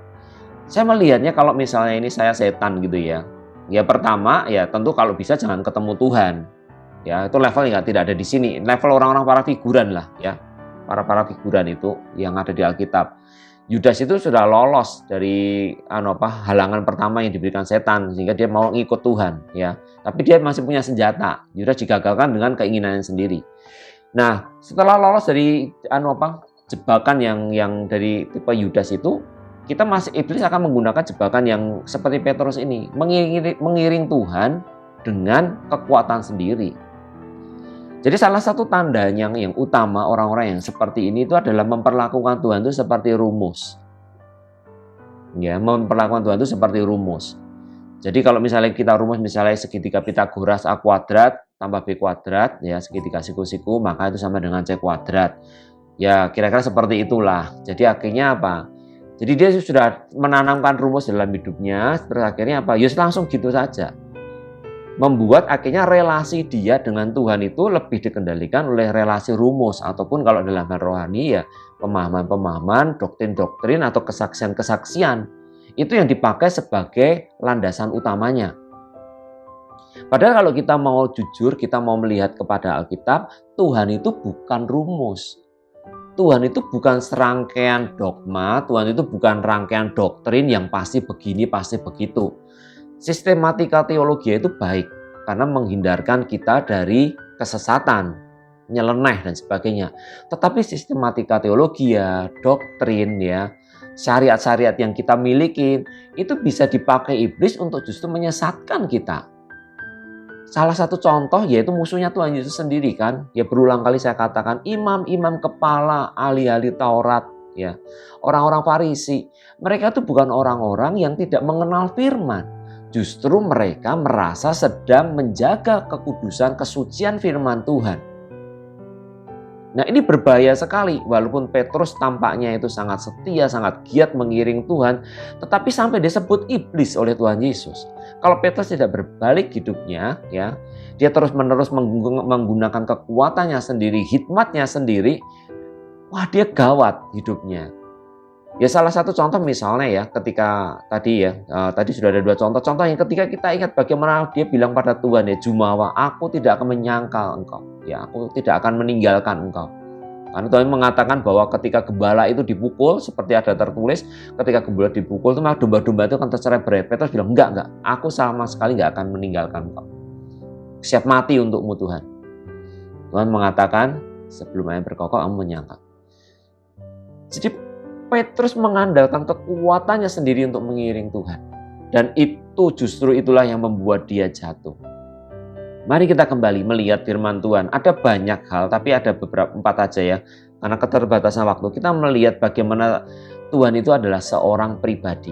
Saya melihatnya kalau misalnya ini saya setan gitu ya. Ya pertama ya tentu kalau bisa jangan ketemu Tuhan. Ya itu level yang tidak ada di sini. Level orang-orang para figuran lah ya. Para figuran itu yang ada di Alkitab. Yudas itu sudah lolos dari halangan pertama yang diberikan setan sehingga dia mau ngikut Tuhan ya. Tapi dia masih punya senjata. Yudas digagalkan dengan keinginannya sendiri. Nah, setelah lolos dari jebakan yang dari tipe Yudas itu, iblis akan menggunakan jebakan yang seperti Petrus ini, mengiring Tuhan dengan kekuatan sendiri. Jadi salah satu tandanya yang utama orang-orang yang seperti ini itu adalah memperlakukan Tuhan itu seperti rumus. Ya, memperlakukan Tuhan itu seperti rumus. Jadi kalau misalnya kita rumus misalnya segitiga Pitagoras A kuadrat tambah B kuadrat, ya segitiga siku-siku, maka itu sama dengan C kuadrat. Ya kira-kira seperti itulah. Jadi akhirnya apa? Jadi dia sudah menanamkan rumus dalam hidupnya, terus akhirnya apa? Yus langsung gitu saja. Membuat akhirnya relasi dia dengan Tuhan itu lebih dikendalikan oleh relasi rumus, ataupun kalau dalam hal rohani ya pemahaman-pemahaman, doktrin-doktrin atau kesaksian-kesaksian. Itu yang dipakai sebagai landasan utamanya. Padahal kalau kita mau jujur, kita mau melihat kepada Alkitab, Tuhan itu bukan rumus. Tuhan itu bukan serangkaian dogma, Tuhan itu bukan rangkaian doktrin yang pasti begini, pasti begitu. Sistematika teologi itu baik karena menghindarkan kita dari kesesatan, nyeleneh dan sebagainya. Tetapi sistematika teologi ya, doktrin ya, syariat-syariat yang kita miliki itu bisa dipakai iblis untuk justru menyesatkan kita. Salah satu contoh yaitu musuhnya Tuhan Yesus sendiri kan. Ya berulang kali saya katakan imam-imam kepala, ahli-ahli Taurat, ya orang-orang Farisi. Mereka itu bukan orang-orang yang tidak mengenal firman. Justru mereka merasa sedang menjaga kekudusan, kesucian firman Tuhan. Nah ini berbahaya sekali, walaupun Petrus tampaknya itu sangat setia, sangat giat mengiring Tuhan, tetapi sampai disebut iblis oleh Tuhan Yesus. Kalau Petrus tidak berbalik hidupnya, ya, dia terus-menerus menggunakan kekuatannya sendiri, hikmatnya sendiri, wah dia gawat hidupnya. Ya salah satu contoh misalnya ya ketika tadi sudah ada 2 contoh. Contoh yang ketika kita ingat bagaimana dia bilang pada Tuhan ya, Jumawa, aku tidak akan menyangkal engkau. Ya, aku tidak akan meninggalkan engkau. Karena Tuhan mengatakan bahwa ketika gembala itu dipukul, seperti ada tertulis, ketika gembala dipukul itu maka domba-domba itu akan tercerai-berai. Petrus bilang, enggak, aku sama sekali enggak akan meninggalkan engkau. Siap mati untukmu Tuhan. Tuhan mengatakan, sebelum ayam berkokok, kamu menyangkal. Jadi Petrus mengandalkan kekuatannya sendiri untuk mengiring Tuhan. Dan itu justru itulah yang membuat dia jatuh. Mari kita kembali melihat firman Tuhan. Ada banyak hal, tapi ada beberapa 4 aja ya. Karena keterbatasan waktu, kita melihat bagaimana Tuhan itu adalah seorang pribadi.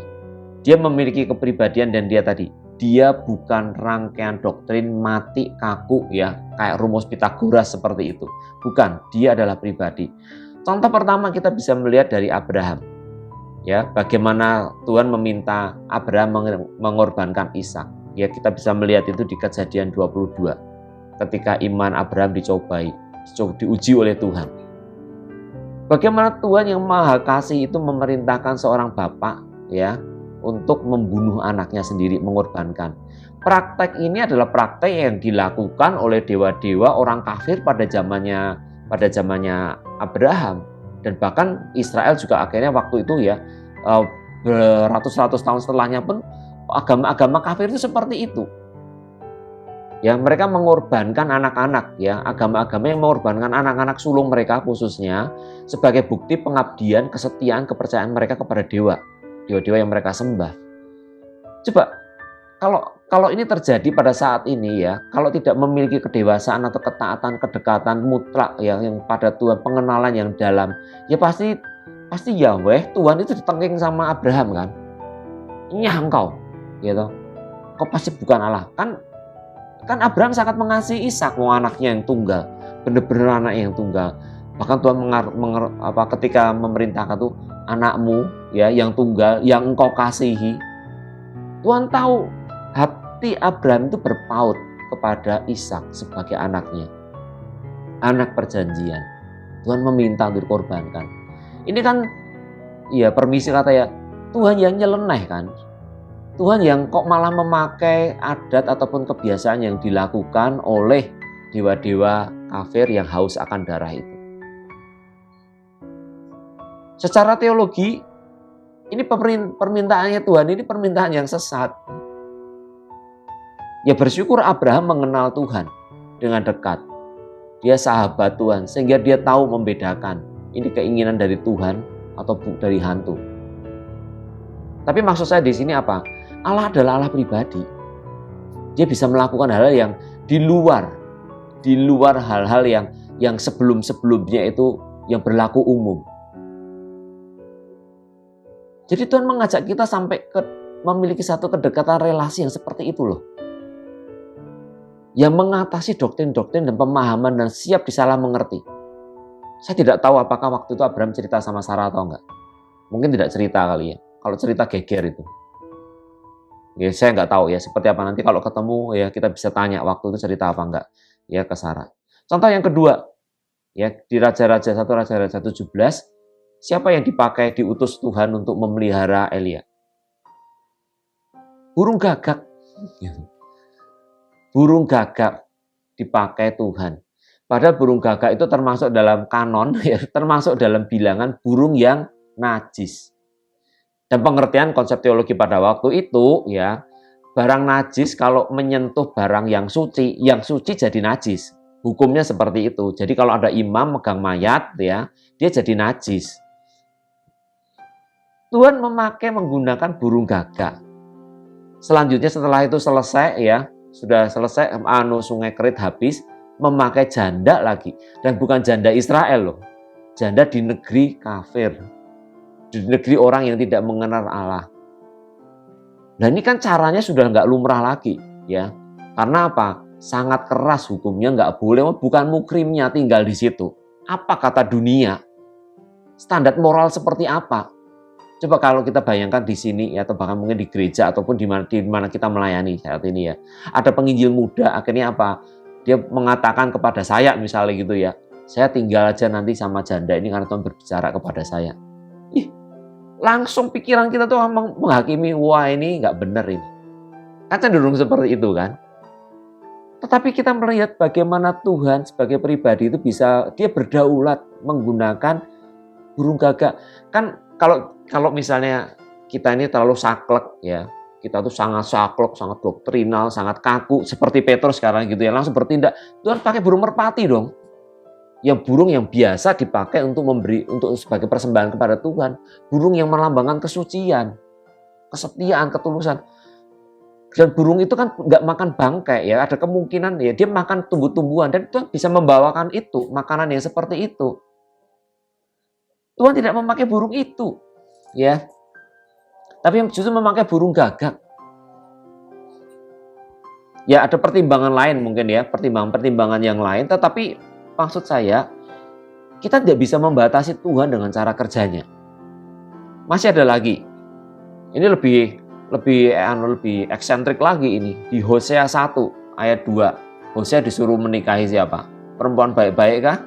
Dia memiliki kepribadian dan dia bukan rangkaian doktrin mati kaku ya, kayak rumus Pitagoras seperti itu. Bukan, dia adalah pribadi. Contoh pertama kita bisa melihat dari Abraham. Ya, bagaimana Tuhan meminta Abraham mengorbankan Ishak. Ya, kita bisa melihat itu di Kejadian 22. Ketika iman Abraham diuji oleh Tuhan. Bagaimana Tuhan yang Maha Kasih itu memerintahkan seorang bapak ya untuk membunuh anaknya sendiri, mengorbankan. Praktek ini adalah praktek yang dilakukan oleh dewa-dewa orang kafir pada zamannya Abraham, dan bahkan Israel juga akhirnya waktu itu ya beratus-ratus tahun setelahnya pun agama-agama kafir itu seperti itu. Ya, mereka mengorbankan anak-anak ya, agama-agama yang mengorbankan anak-anak sulung mereka khususnya sebagai bukti pengabdian, kesetiaan, kepercayaan mereka kepada dewa-dewa yang mereka sembah. Coba kalau ini terjadi pada saat ini ya, kalau tidak memiliki kedewasaan atau ketaatan, kedekatan mutlak ya yang pada Tuhan, pengenalan yang dalam, ya pasti Yahweh Tuhan itu ditengking sama Abraham kan. Nyah engkau, gitu. Kau pasti bukan Allah. Kan Abraham sangat mengasihi Ishak, anaknya yang tunggal, benar-benar anak yang tunggal. Bahkan Tuhan ketika memerintahkan tuh anakmu ya yang tunggal, yang engkau kasihi. Tuhan tahu hati Abraham itu berpaut kepada Ishak sebagai anaknya. Anak perjanjian. Tuhan meminta untuk dikorbankan. Ini kan ya permisi kata ya, Tuhan yang nyeleneh kan. Tuhan yang kok malah memakai adat ataupun kebiasaan yang dilakukan oleh dewa-dewa kafir yang haus akan darah itu. Secara teologi Ini permintaannya Tuhan, ini permintaan yang sesat. Ya bersyukur Abraham mengenal Tuhan dengan dekat. Dia sahabat Tuhan, sehingga dia tahu membedakan ini keinginan dari Tuhan atau dari hantu. Tapi maksud saya di sini apa? Allah adalah Allah pribadi. Dia bisa melakukan hal-hal yang di luar hal-hal yang sebelum-sebelumnya itu yang berlaku umum. Jadi Tuhan mengajak kita sampai memiliki satu kedekatan relasi yang seperti itu loh. Yang mengatasi doktrin-doktrin dan pemahaman dan siap disalah mengerti. Saya tidak tahu apakah waktu itu Abraham cerita sama Sarah atau enggak. Mungkin tidak cerita kali ya. Kalau cerita geger itu. Ya, saya nggak tahu ya seperti apa, nanti kalau ketemu ya kita bisa tanya waktu itu cerita apa enggak ya ke Sarah. Contoh yang kedua, ya di Raja-Raja 1, Raja-Raja 17, siapa yang diutus Tuhan untuk memelihara Elia? Burung gagak. Burung gagak dipakai Tuhan. Padahal burung gagak itu termasuk dalam kanon, ya, termasuk dalam bilangan burung yang najis. Dan pengertian konsep teologi pada waktu itu, ya, barang najis kalau menyentuh barang yang suci jadi najis. Hukumnya seperti itu. Jadi kalau ada imam megang mayat, ya, dia jadi najis. Tuhan menggunakan burung gagak. Selanjutnya setelah itu selesai, ya, sudah selesai Sungai Kerit habis, memakai janda lagi. Dan bukan janda Israel loh. Janda di negeri kafir. Di negeri orang yang tidak mengenal Allah. Nah ini kan caranya sudah nggak lumrah lagi, ya. Karena apa? Sangat keras hukumnya, nggak boleh, bukan mukrimnya tinggal di situ. Apa kata dunia? Standar moral seperti apa? Coba kalau kita bayangkan di sini, ya, atau bahkan mungkin di gereja ataupun di mana kita melayani saat ini, ya. Ada penginjil muda, akhirnya apa? Dia mengatakan kepada saya misalnya gitu ya, saya tinggal aja nanti sama janda ini karena Tuhan berbicara kepada saya. Langsung pikiran kita tuh menghakimi, wah ini nggak benar ini. Kan cenderung seperti itu kan. Tetapi kita melihat bagaimana Tuhan sebagai pribadi itu bisa, dia berdaulat menggunakan burung gagak. Kan kalau misalnya kita ini terlalu saklek, ya, kita tuh sangat saklek, sangat doktrinal, sangat kaku, seperti Petrus sekarang gitu ya, langsung bertindak. Tuhan pakai burung merpati dong. Yang burung yang biasa dipakai untuk sebagai persembahan kepada Tuhan. Burung yang melambangkan kesucian, kesetiaan, ketulusan. Dan burung itu kan nggak makan bangkai, ya, ada kemungkinan ya dia makan tumbuh-tumbuhan, dan Tuhan bisa membawakan itu, makanan yang seperti itu. Tuhan tidak memakai burung itu, ya. Tapi justru memakai burung gagak. Ya ada pertimbangan lain mungkin ya, pertimbangan yang lain, tetapi maksud saya, kita tidak bisa membatasi Tuhan dengan cara kerjanya. Masih ada lagi. Ini lebih eksentrik lagi ini. Di Hosea 1 ayat 2. Hosea disuruh menikahi siapa? Perempuan baik-baik kah?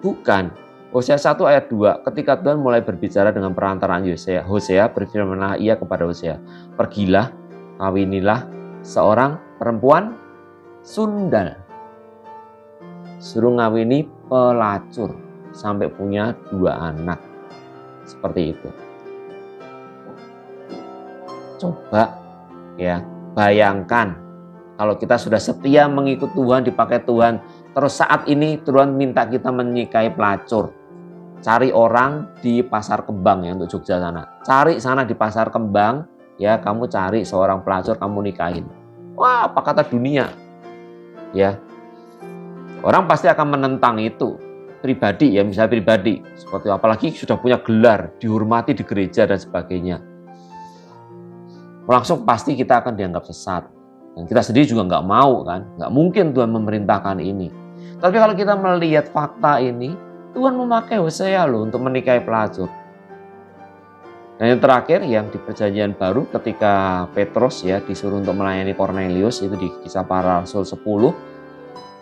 Bukan. Hosea 1 ayat 2. Ketika Tuhan mulai berbicara dengan perantaraan Hosea berfirmanlah ia kepada Hosea, pergilah, kawinilah seorang perempuan sundal. Suruh ngawini pelacur sampai punya 2 anak. Seperti itu. Coba ya, bayangkan kalau kita sudah setia mengikut Tuhan, dipakai Tuhan, terus saat ini Tuhan minta kita menikahi pelacur. Cari orang di Pasar Kembang ya, untuk Jogja sana. Cari sana di Pasar Kembang, ya, kamu cari seorang pelacur, kamu nikahin. Wah, apa kata dunia? Ya. Orang pasti akan menentang itu, pribadi ya, misalnya pribadi, seperti apalagi sudah punya gelar, dihormati di gereja dan sebagainya. Langsung pasti kita akan dianggap sesat. Dan kita sendiri juga nggak mau kan, nggak mungkin Tuhan memerintahkan ini. Tapi kalau kita melihat fakta ini, Tuhan memakai Hosea loh untuk menikahi pelacur. Dan yang terakhir, yang di Perjanjian Baru ketika Petrus ya disuruh untuk melayani Kornelius, itu di Kisah Para Rasul 10.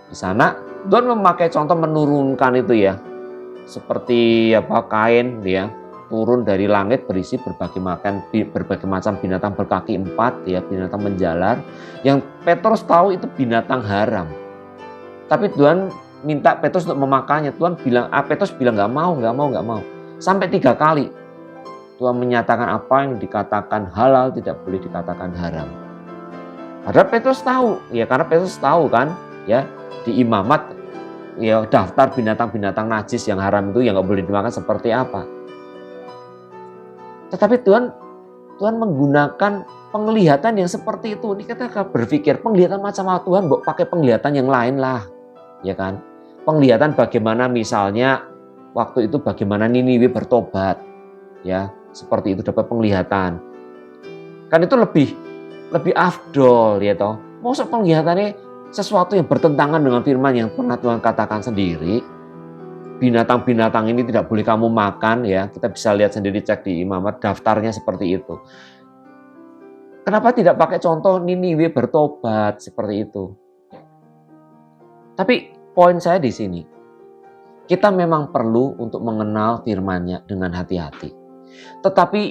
Di sana Tuhan memakai contoh menurunkan itu ya, seperti kain ya, turun dari langit berisi berbagai macam binatang berkaki 4 ya, binatang menjalar, yang Petrus tahu itu binatang haram. Tapi Tuhan minta Petrus untuk memakannya. Petrus bilang nggak mau. Sampai 3 kali. Tuhan menyatakan apa yang dikatakan halal tidak boleh dikatakan haram. Padahal Petrus tahu, ya karena Petrus tahu kan, ya di imamat, ya daftar binatang-binatang najis yang haram itu yang nggak boleh dimakan seperti apa. Tetapi Tuhan menggunakan penglihatan yang seperti itu. Ini kita berpikir penglihatan macam apa, Tuhan mau pakai penglihatan yang lain lah, ya kan? Penglihatan bagaimana misalnya waktu itu bagaimana Niniwe bertobat, ya seperti itu dapat penglihatan. Kan itu lebih afdol, ya toh. Maksud penglihatannya sesuatu yang bertentangan dengan firman yang pernah Tuhan katakan sendiri. Binatang-binatang ini tidak boleh kamu makan, ya. Kita bisa lihat sendiri, cek di imamat daftarnya seperti itu. Kenapa tidak pakai contoh Niniwe bertobat seperti itu? Tapi poin saya di sini, kita memang perlu untuk mengenal firman-Nya dengan hati-hati. Tetapi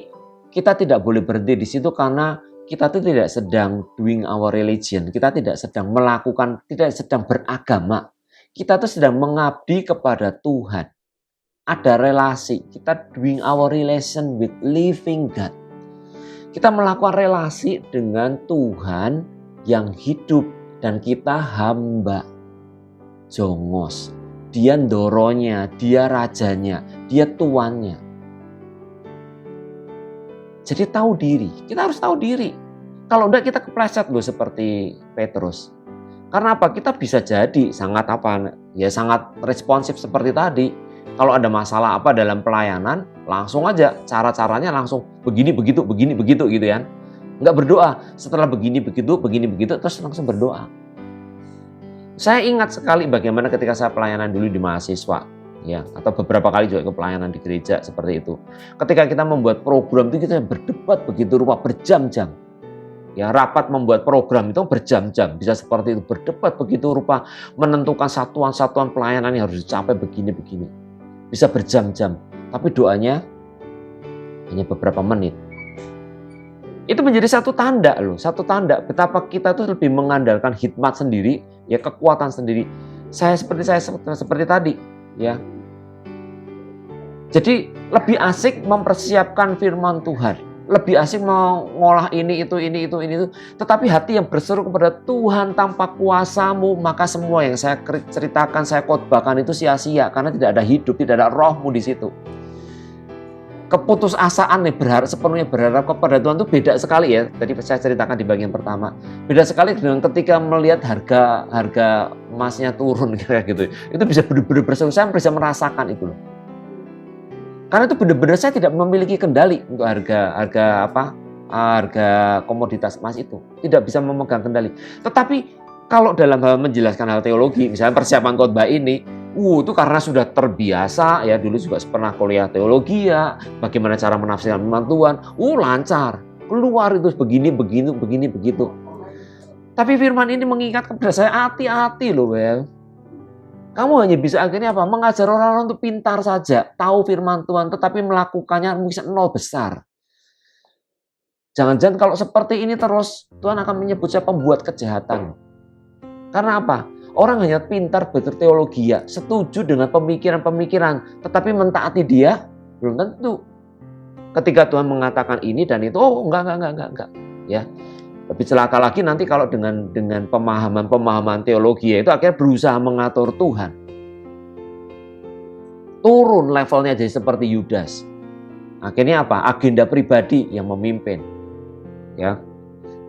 kita tidak boleh berhenti di situ karena kita itu tidak sedang doing our religion, kita tidak sedang melakukan, tidak sedang beragama. Kita tuh sedang mengabdi kepada Tuhan. Ada relasi. Kita doing our relation with living God. Kita melakukan relasi dengan Tuhan yang hidup dan kita hamba. Jongos. Dia ndoronya, dia rajanya, dia tuannya. Jadi tahu diri. Kita harus tahu diri. Kalau enggak kita kepleset loh seperti Petrus. Karena apa? Kita bisa jadi sangat sangat responsif seperti tadi. Kalau ada masalah apa dalam pelayanan, langsung aja cara-caranya langsung begini begitu gitu ya. Enggak berdoa. Setelah begini begitu terus langsung berdoa. Saya ingat sekali bagaimana ketika saya pelayanan dulu di mahasiswa, ya, atau beberapa kali juga ke pelayanan di gereja seperti itu. Ketika kita membuat program itu kita berdebat begitu rupa berjam-jam. Ya, rapat membuat program itu berjam-jam, bisa seperti itu, berdebat begitu rupa, menentukan satuan-satuan pelayanan yang harus dicapai begini-begini. Bisa berjam-jam, tapi doanya hanya beberapa menit. Itu menjadi satu tanda loh, satu tanda betapa kita tuh lebih mengandalkan hikmat sendiri, ya kekuatan sendiri. Saya seperti tadi, ya. Jadi lebih asik mempersiapkan firman Tuhan. Lebih asik mengolah ini itu. Tetapi hati yang berseru kepada Tuhan tanpa kuasamu, maka semua yang saya ceritakan, saya khotbahkan itu sia-sia. Karena tidak ada hidup, tidak ada rohmu di situ. Keputusasaan sepenuhnya berharap kepada Tuhan itu beda sekali ya. Tadi saya ceritakan di bagian pertama. Beda sekali dengan ketika melihat harga emasnya turun kayak gitu. Itu bisa benar-benar berseru, saya bisa merasakan itu loh. Karena itu benar-benar saya tidak memiliki kendali untuk harga komoditas emas itu. Tidak bisa memegang kendali. Tetapi kalau dalam hal menjelaskan hal teologi, misalnya persiapan khotbah ini, itu karena sudah terbiasa, ya dulu juga pernah kuliah teologi ya, bagaimana cara menafsirkan firman Tuhan, lancar. Keluar itu begini, begitu. Tapi firman ini mengingat kepada saya, hati-hati loh, Bel. Kamu hanya bisa akhirnya apa? Mengajar orang-orang untuk pintar saja, tahu firman Tuhan, tetapi melakukannya mungkin 0 besar. Jangan-jangan kalau seperti ini terus, Tuhan akan menyebut saya pembuat kejahatan. Karena apa? Orang hanya pintar berteologi, ya, setuju dengan pemikiran-pemikiran, tetapi mentaati dia belum tentu. Ketika Tuhan mengatakan ini dan itu, enggak. Ya. Lebih celaka lagi nanti kalau dengan pemahaman teologi itu akhirnya berusaha mengatur Tuhan. Turun levelnya jadi seperti Yudas. Akhirnya apa? Agenda pribadi yang memimpin. Ya.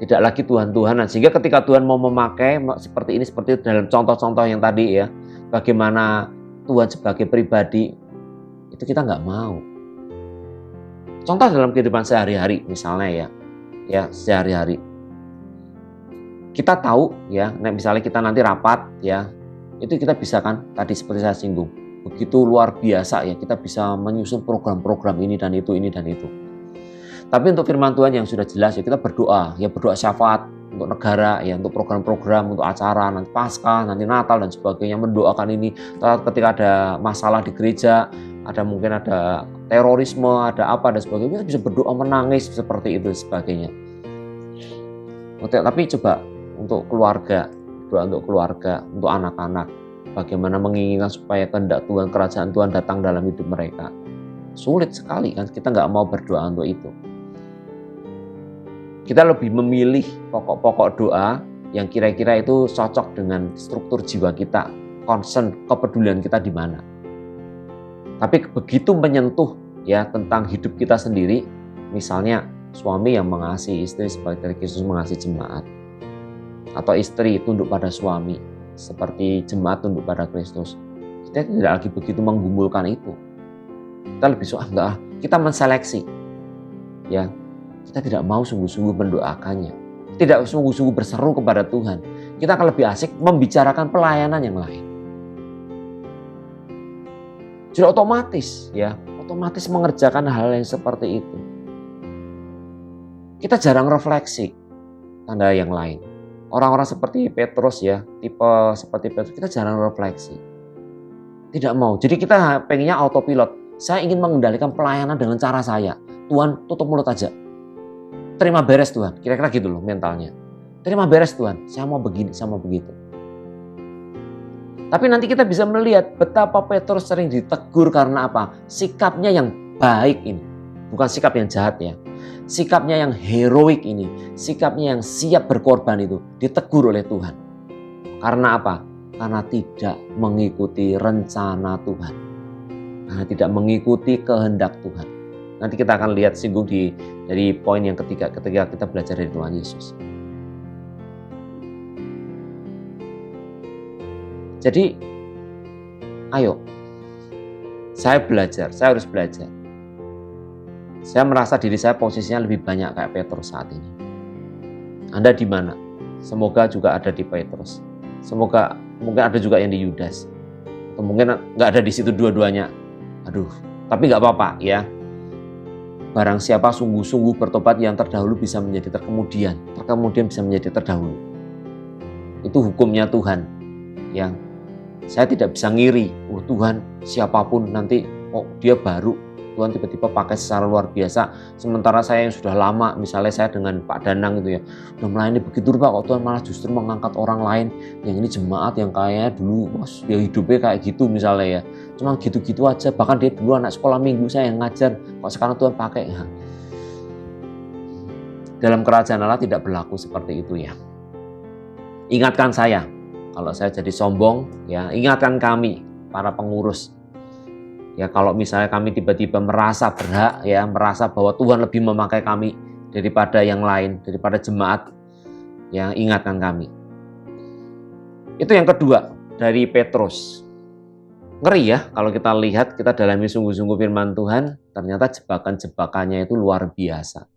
Tidak lagi Tuhan-Tuhanan. Sehingga ketika Tuhan mau memakai seperti itu dalam contoh-contoh yang tadi ya. Bagaimana Tuhan sebagai pribadi, itu kita nggak mau. Contoh dalam kehidupan sehari-hari misalnya ya sehari-hari. Kita tahu ya, misalnya kita nanti rapat ya, itu kita bisa kan tadi seperti saya singgung, begitu luar biasa ya, kita bisa menyusun program-program ini dan itu. Tapi untuk firman Tuhan yang sudah jelas ya kita berdoa syafaat untuk negara ya, untuk program-program, untuk acara nanti Paskah, nanti Natal dan sebagainya, mendoakan ini. Ketika ada masalah di gereja, mungkin ada terorisme, ada apa dan sebagainya, kita bisa berdoa menangis seperti itu sebagainya. Tapi coba untuk keluarga, doa untuk keluarga, untuk anak-anak, bagaimana menginginkan supaya kehendak Tuhan, kerajaan Tuhan datang dalam hidup mereka. Sulit sekali kan, kita nggak mau berdoa untuk itu. Kita lebih memilih pokok-pokok doa yang kira-kira itu cocok dengan struktur jiwa kita, concern, kepedulian kita di mana. Tapi begitu menyentuh ya tentang hidup kita sendiri, misalnya suami yang mengasihi istri seperti Kristus mengasihi jemaat, atau istri tunduk pada suami seperti jemaat tunduk pada Kristus, kita tidak lagi begitu menggumulkan itu. Kita lebih enggak, kita menseleksi. Ya, kita tidak mau sungguh-sungguh mendoakannya. Tidak sungguh-sungguh berseru kepada Tuhan. Kita akan lebih asik membicarakan pelayanan yang lain. Jadi otomatis mengerjakan hal yang seperti itu. Kita jarang refleksi tanda yang lain. Orang-orang seperti Petrus ya, tipe seperti Petrus, kita jarang refleksi. Tidak mau. Jadi kita pengennya autopilot. Saya ingin mengendalikan pelayanan dengan cara saya. Tuhan, tutup mulut aja. Terima beres Tuhan. Kira-kira gitu loh mentalnya. Terima beres Tuhan. Saya mau begini, saya mau begitu. Tapi nanti kita bisa melihat betapa Petrus sering ditegur karena apa? Sikapnya yang baik ini. Bukan sikap yang jahat ya. Sikapnya yang heroik ini. Sikapnya yang siap berkorban itu. Ditegur oleh Tuhan. Karena apa? Karena tidak mengikuti rencana Tuhan. Karena tidak mengikuti kehendak Tuhan. Nanti kita akan lihat singgung dari poin yang ketiga ketika kita belajar dari Tuhan Yesus. Jadi, ayo, saya harus belajar. Saya merasa diri saya posisinya lebih banyak kayak Petrus saat ini. Anda di mana? Semoga juga ada di Petrus. Semoga mungkin ada juga yang di Yudas. Atau mungkin nggak ada di situ dua-duanya. Aduh, tapi nggak apa-apa ya. Barang siapa sungguh-sungguh bertobat yang terdahulu bisa menjadi terkemudian bisa menjadi terdahulu. Itu hukumnya Tuhan. Ya, saya tidak bisa ngiri. Oh Tuhan, siapapun nanti dia baru. Tuhan tiba-tiba pakai secara luar biasa. Sementara saya yang sudah lama, misalnya saya dengan Pak Danang gitu ya, udah melayani begitu Pak, kok Tuhan malah justru mengangkat orang lain. Yang ini jemaat yang kayaknya dulu ya hidupnya kayak gitu misalnya ya. Cuma gitu-gitu aja, bahkan dia dulu anak sekolah minggu saya yang ngajar, kok sekarang Tuhan pakai. Ya. Dalam kerajaan Allah tidak berlaku seperti itu ya. Ingatkan saya, kalau saya jadi sombong, ya ingatkan kami, para pengurus. Ya kalau misalnya kami tiba-tiba merasa berhak, ya merasa bahwa Tuhan lebih memakai kami daripada yang lain, daripada jemaat, ya ingatkan kami. Itu yang kedua dari Petrus. Ngeri ya kalau kita lihat, kita dalami sungguh-sungguh firman Tuhan, ternyata jebakan-jebakannya itu luar biasa.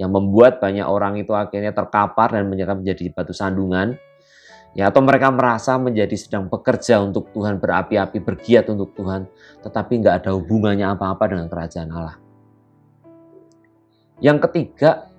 Yang membuat banyak orang itu akhirnya terkapar dan menjadi batu sandungan. Ya, atau mereka merasa menjadi sedang bekerja untuk Tuhan, berapi-api, bergiat untuk Tuhan, tetapi nggak ada hubungannya apa-apa dengan kerajaan Allah. Yang ketiga,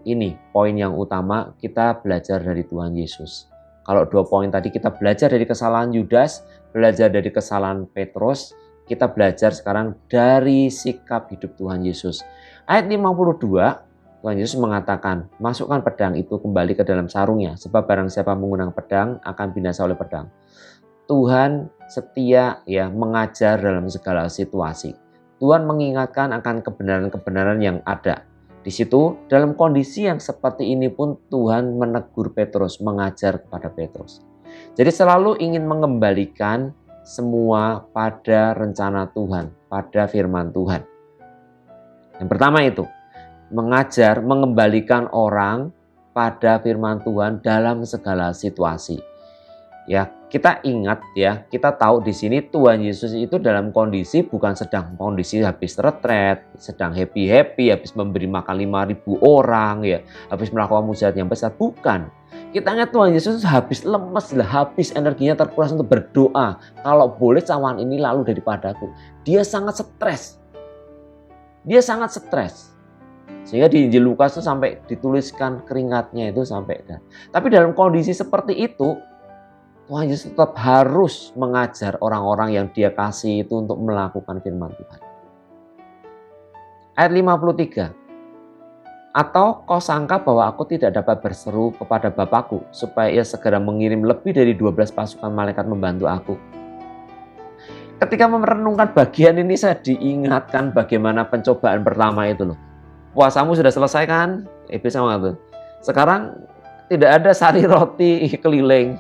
ini poin yang utama, kita belajar dari Tuhan Yesus. Kalau 2 poin tadi kita belajar dari kesalahan Yudas, belajar dari kesalahan Petrus, kita belajar sekarang dari sikap hidup Tuhan Yesus. Ayat 52, Tuhan Yesus mengatakan, masukkan pedang itu kembali ke dalam sarungnya, sebab barang siapa menggunakan pedang akan binasa oleh pedang. Tuhan setia ya mengajar dalam segala situasi. Tuhan mengingatkan akan kebenaran-kebenaran yang ada. Di situ dalam kondisi yang seperti ini pun Tuhan menegur Petrus, mengajar kepada Petrus. Jadi selalu ingin mengembalikan semua pada rencana Tuhan, pada firman Tuhan. Yang pertama itu, mengajar, mengembalikan orang pada firman Tuhan dalam segala situasi. Ya, kita ingat ya, kita tahu di sini Tuhan Yesus itu dalam kondisi bukan sedang kondisi habis retret, sedang happy-happy, habis memberi makan 5.000 orang ya, habis melakukan mujizat yang besar, bukan. Kita ingat Tuhan Yesus habis lemes, habis energinya terkuras untuk berdoa. Kalau boleh cawan ini lalu daripadaku. Dia sangat stres. Sehingga di Injil Lukas itu sampai dituliskan keringatnya itu sampai. Tapi dalam kondisi seperti itu, Tuhan Yesus tetap harus mengajar orang-orang yang dia kasih itu untuk melakukan firman Tuhan. Ayat 53. Atau kau sangka bahwa aku tidak dapat berseru kepada Bapakku supaya ia segera mengirim lebih dari 12 pasukan malaikat membantu aku. Ketika merenungkan bagian ini saya diingatkan bagaimana pencobaan pertama itu loh. Puasamu sudah selesai kan? Iblis ngomong, sekarang tidak ada sari roti keliling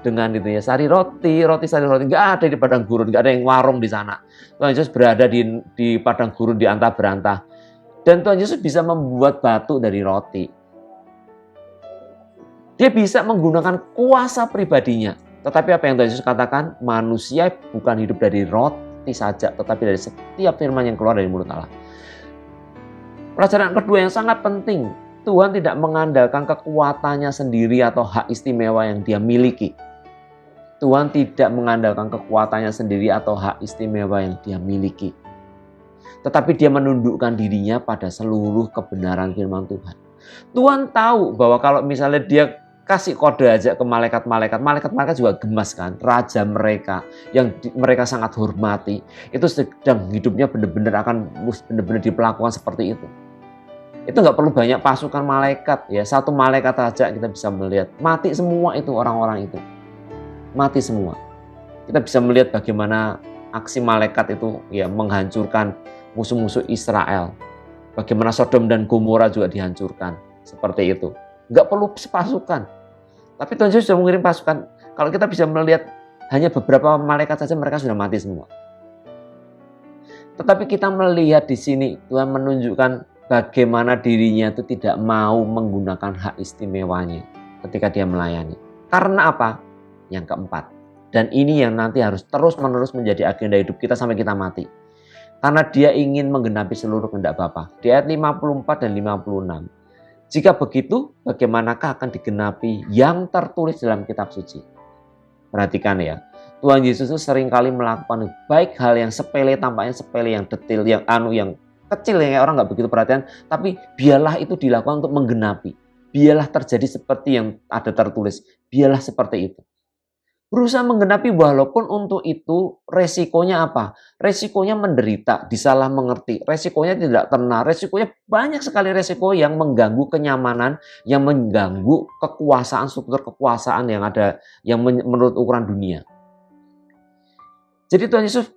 dengan itu ya, sari roti nggak ada di padang gurun, nggak ada yang warung di sana. Tuhan Yesus berada di padang gurun di antah berantah, dan Tuhan Yesus bisa membuat batu dari roti. Dia bisa menggunakan kuasa pribadinya. Tetapi apa yang Tuhan Yesus katakan, manusia bukan hidup dari roti saja, tetapi dari setiap firman yang keluar dari mulut Allah. Pelajaran kedua yang sangat penting, Tuhan tidak mengandalkan kekuatannya sendiri atau hak istimewa yang dia miliki. Tuhan tidak mengandalkan kekuatannya sendiri atau hak istimewa yang dia miliki. Tetapi dia menundukkan dirinya pada seluruh kebenaran firman Tuhan. Tuhan tahu bahwa kalau misalnya dia kasih kode aja ke malaikat juga gemas kan. Raja mereka yang mereka sangat hormati, itu sedang hidupnya benar-benar akan benar-benar diperlakukan seperti itu. Itu nggak perlu banyak pasukan malaikat ya. Satu malaikat aja kita bisa melihat. Mati semua itu orang-orang itu. Mati semua. Kita bisa melihat bagaimana aksi malaikat itu ya menghancurkan musuh-musuh Israel. Bagaimana Sodom dan Gomora juga dihancurkan. Seperti itu. Nggak perlu pasukan. Tapi Tuhan Yesus sudah mengirim pasukan. Kalau kita bisa melihat hanya beberapa malaikat saja mereka sudah mati semua. Tetapi kita melihat di sini Tuhan menunjukkan bagaimana dirinya itu tidak mau menggunakan hak istimewanya ketika dia melayani. Karena apa? Yang keempat. Dan ini yang nanti harus terus-menerus menjadi agenda hidup kita sampai kita mati. Karena dia ingin menggenapi seluruh kehendak Bapa. Di ayat 54 dan 56. Jika begitu, bagaimanakah akan digenapi yang tertulis dalam kitab suci? Perhatikan ya. Tuhan Yesus itu seringkali melakukan baik hal yang sepele, tampaknya sepele, yang detail, yang kecil yang orang nggak begitu perhatian, tapi biarlah itu dilakukan untuk menggenapi. Biarlah terjadi seperti yang ada tertulis. Biarlah seperti itu. Berusaha menggenapi walaupun untuk itu resikonya apa? Resikonya menderita, disalah mengerti. Resikonya tidak tenang. Resikonya banyak sekali resiko yang mengganggu kenyamanan, yang mengganggu kekuasaan, struktur kekuasaan yang ada, yang menurut ukuran dunia. Jadi Tuhan Yesus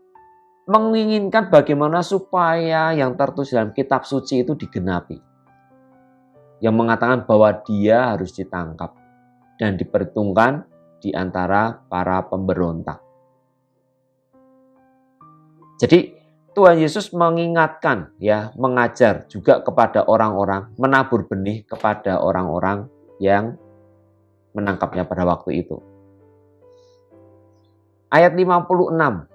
menginginkan bagaimana supaya yang tertulis dalam kitab suci itu digenapi. Yang mengatakan bahwa dia harus ditangkap dan diperhitungkan di antara para pemberontak. Jadi Tuhan Yesus mengingatkan ya, mengajar juga kepada orang-orang, menabur benih kepada orang-orang yang menangkapnya pada waktu itu. Ayat 56.